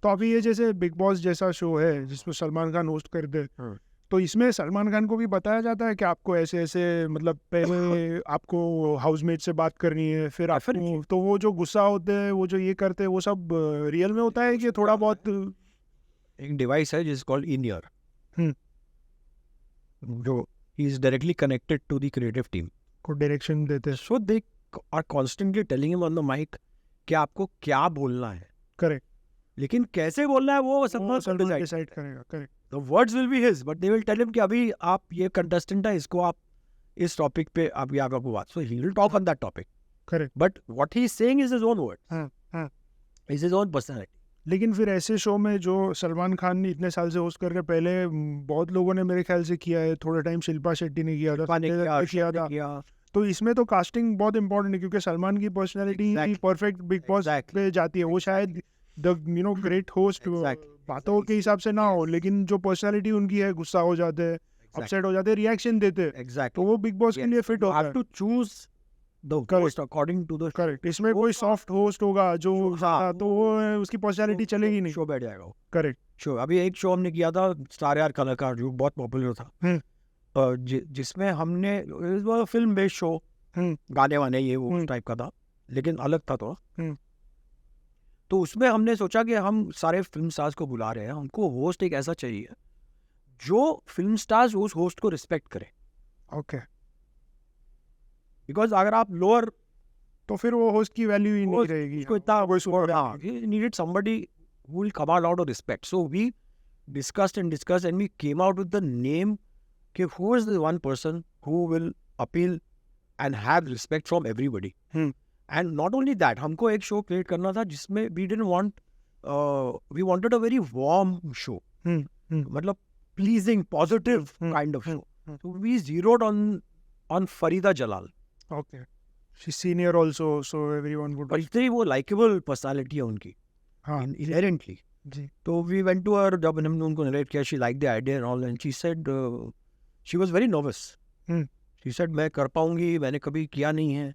तो अभी ये जैसे बिग बॉस जैसा शो है जिसमें सलमान खान होस्ट करते हैं, तो इसमें सलमान खान को भी बताया जाता है कि आपको ऐसे ऐसे मतलब पहले आपको हाउसमेट से बात करनी है, फिर आपको तो वो जो गुस्सा होते हैं वो जो ये करते हैं वो सब रियल में होता है कि थोड़ा बहुत. एक डिवाइस है जिस कॉल्ड इन ईयर, जो he is directly connected to the creative team को डायरेक्शन देते हैं. So they are constantly telling him on the mic कि आपको क्या बोलना है. करेक्ट. लेकिन कैसे बोलना है वो सब डिसाइड करेगा. Correct. The words will be his, but they will tell him कि अभी आप ये contestant है, इसको आप इस topic पे आप ये आपको बात. So he will talk on that topic. Correct. But what he is saying is his own words. Is his own personality. लेकिन फिर ऐसे शो में जो सलमान खान ने इतने साल से होस्ट करके पहले बहुत लोगों ने मेरे ख्याल से किया है, थोड़ा टाइम शिल्पा शेट्टी ने किया था, तो इसमें तो कास्टिंग बहुत इंपॉर्टेंट है क्योंकि सलमान की पर्सनैलिटी परफेक्ट बिग बॉस पे जाती है. वो शायद द ग्रेट होस्ट बातों के हिसाब से ना हो, लेकिन जो पर्सनालिटी उनकी है गुस्सा हो जाते हैं, अपसेट हो जाते हैं, रिएक्शन देते हैं, तो वो बिग बॉस के लिए फिट होता है. To choose the host according to the. Correct. इसमें कोई सॉफ्ट होस्ट होगा जो तो वो उसकी पर्सनालिटी चलेगी नहीं, शो बैठ जाएगा. करेक्ट. शो अभी एक शो हमने किया था स्टार यार कलाकार, जो बहुत पॉपुलर था, जिसमें हमने फिल्म बेस्ड शो, गाने वाने ये वो टाइप का था, लेकिन अलग था थोड़ा. तो उसमें हमने सोचा कि हम सारे फिल्म स्टार्स को बुला रहे हैं, हमको होस्ट एक ऐसा चाहिए जो फिल्म स्टार्स उस होस्ट को रिस्पेक्ट करे. ओके. बिकॉज अगर आप लोअर तो फिर वो होस्ट की वैल्यू ही नहीं रहेगी. उसको इतना needed somebody who will command out of respect. So we discussed and we came out with the name कि who is the one person who will appeal and have respect from everybody. And not only that, हमको एक शो क्रिएट करना था जिसमें we wanted a very warm show, मतलब pleasing positive kind of show. So we zeroed on Farida Jalal. Okay. She senior also, so everyone would. और इतनी वो लाइकेबल पर्सनालिटी है उनकी इनहेरेंटली. जी. तो वी वेंट टू हर, जब हमने उनको नरेट किया, she like the idea and all, and she said she was very nervous. She said मैं कर पाऊंगी, मैंने कभी किया नहीं है.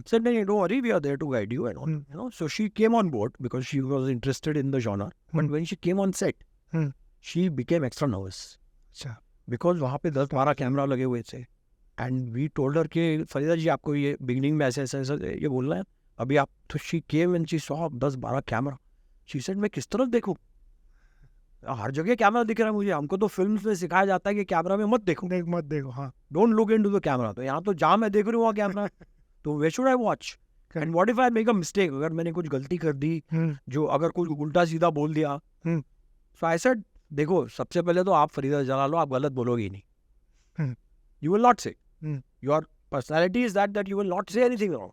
Said, no, don't worry, we are there to guide you and all. You know, so she came on board because she was interested in the genre. But when she came on set, she became extra nervous. Because वहाँ पे 10-12 कैमरा लगे हुए थे. And we told her कि फरीदा जी आपको ये बिगनिंग में ऐसे ये बोलना है अभी आप. तो she came and she saw 10-12 camera. She said, मैं किस तरफ देखूँ? हर जगह कैमरा दिख रहा है मुझे. हमको तो फिल्म में सिखाया जाता है कि कैमरा में मत देखो. हाँ. Don't look into the camera. तो यहाँ तो जहाँ मैं देख रही हूँ वहाँ कैमरा. तो where should I watch? And what if I make a mistake? अगर मैंने कुछ गलती कर दी, जो अगर कुछ उल्टा सीधा बोल दिया. So I said, देखो सबसे पहले तो आप फरीदा जला लो, आप गलत बोलोगे ही नहीं. You will not say. Your personality is that you will not say anything wrong.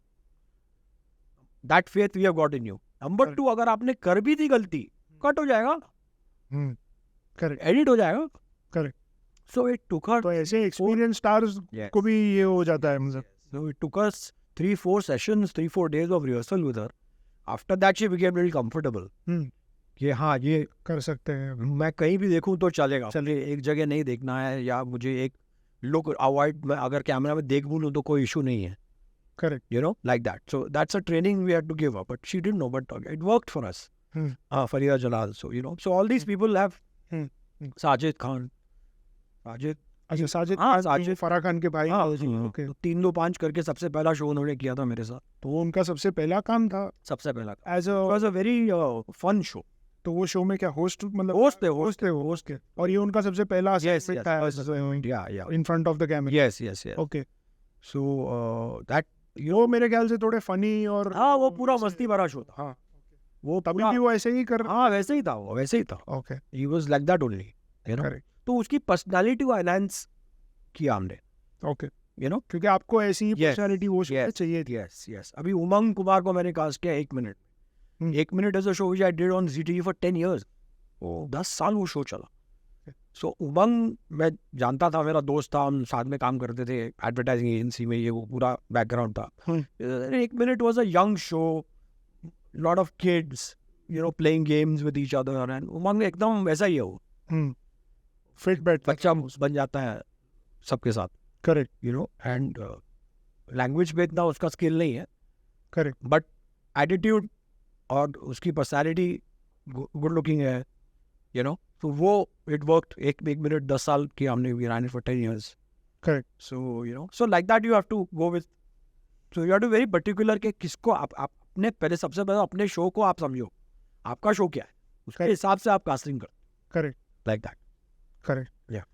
That faith we have got in you. Number 2, अगर आपने कर भी दी गलती, कट हो जाएगा. करेक्ट. एडिट हो जाएगा. Correct. So it took her. तो ऐसे एक्सपीरियंस स्टार्स को भी ये हो जाता है मतलब. So it took us 3-4 sessions, 3-4 days of rehearsal with her. After that she became really comfortable. कि हाँ ये कर सकते हैं, मैं कहीं भी देखूं तो चलेगा. चलिए एक जगह नहीं देखना है, या मुझे एक लुक अवॉइड, अगर कैमरा में देख लूँ तो कोई इशू नहीं है. Correct. You know, like that. So that's a training we had to give her. But she didn't know, but it worked for us. Farida Jalal. So so all these people have Sajid Khan. अच्छा साजिद हाँ, खान साजिद। जो फराह खान के भाई हाँ, ओके। तो 3-2-5 करके सबसे पहला शो उन्होंने किया था मेरे साथ, तो वो उनका सबसे पहला काम था सबसे पहला। As It was a very fun show. तो वो शो में क्या होस्ट मतलब Host थे, होस्ट के और ये उनका सबसे पहला Yes, segment yes, था Yeah. In front of the camera. Yes. Okay So that वो मेरे ख्याल से थोड़े फनी और हाँ, वो पूरा मस्ती भरा शो था। हाँ वो तभी पूरा भी वो ऐसे ही कर हाँ वैसे ही था वो, वैसे ही था। Okay He was like that only, Correct. तो उसकी पर्सनालिटी को एनहांस किया हमने, ओके you know. क्योंकि आपको ऐसी ही Yes, पर्सनालिटी वो शो में yes, चाहिए थी। Yes. अभी उमंग कुमार को मैंने कास्ट किया 1 minute. 1 minute as a show which I did on ZTV for 10 years. वो 10 साल वो शो चला। सो उमंग मैं जानता था, मेरा दोस्त था, हम साथ में काम करते थे एडवर्टाइजिंग एजेंसी में, ये वो पूरा बैकग्राउंड था। 1 minute was a young show, lot of kids playing games with each other, and Umang एकदम वैसा ही है वो, फिट बैठ बच्चा बन जाता है सबके साथ, करेक्ट एंड लैंग्वेज पे इतना उसका स्किल नहीं है, करेक्ट बट एटीट्यूड और उसकी पर्सनालिटी गुड लुकिंग है, तो वो इट वर्कड। 1 मिनट 10 साल की हमने, we run it for 10 years. Correct So like that you have to go with, so you have to be very particular कि किसको आप अपने पहले, सबसे पहले अपने शो को आप समझो, आपका शो क्या है, उसके हिसाब से आप कास्टिंग करो, correct like that. Correct Yeah.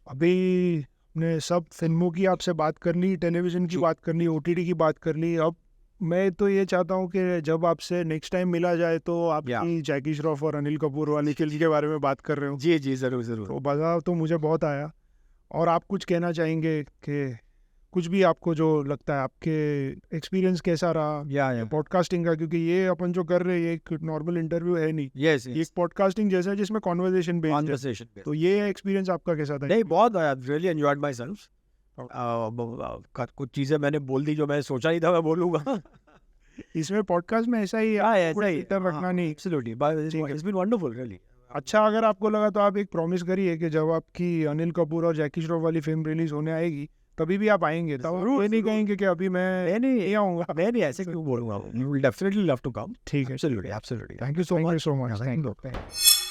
अभी हमने सब फिल्मों की आपसे बात कर ली, टेलीविजन की बात कर ली, OTT की बात कर ली। अब मैं तो ये चाहता हूँ कि जब आपसे नेक्स्ट टाइम मिला जाए तो आपकी जैकी श्रॉफ और अनिल कपूर वाली फिल्म के बारे में बात कर रहे हो। जी जरूर तो मज़ा तो मुझे बहुत आया। और आप कुछ कहना चाहेंगे कि कुछ भी आपको जो लगता है, आपके एक्सपीरियंस कैसा रहा पॉडकास्टिंग का? क्योंकि ये अपन जो कर रहे हैं ये एक नॉर्मल इंटरव्यू है नहीं, यस ये एक पॉडकास्टिंग जैसा है जिसमें कॉन्वर्सेशन बेस्ड है। कॉन्वर्सेशन। तो ये एक्सपीरियंस आपका कैसा था? नहीं, बहुत, I really enjoyed my self. कुछ चीजें मैंने बोल दी जो मैं सोचा नहीं था मैं बोलूंगा। इसमें पॉडकास्ट में ऐसा ही है, ऐसा ही रखना नहीं। Absolutely, it's been wonderful really. अच्छा, अगर आपको लगा तो आप एक प्रॉमिस करिए कि जब आपकी अनिल कपूर और जैकी श्रॉफ वाली फिल्म रिलीज होने आएगी तभी भी आप आएंगे, तब ये नहीं कहेंगे कि अभी मैं नहीं आऊंगा। मैं नहीं ऐसे क्यों बोलूंगा, you will definitely love to come. ठीक है, absolutely. Thank you so much.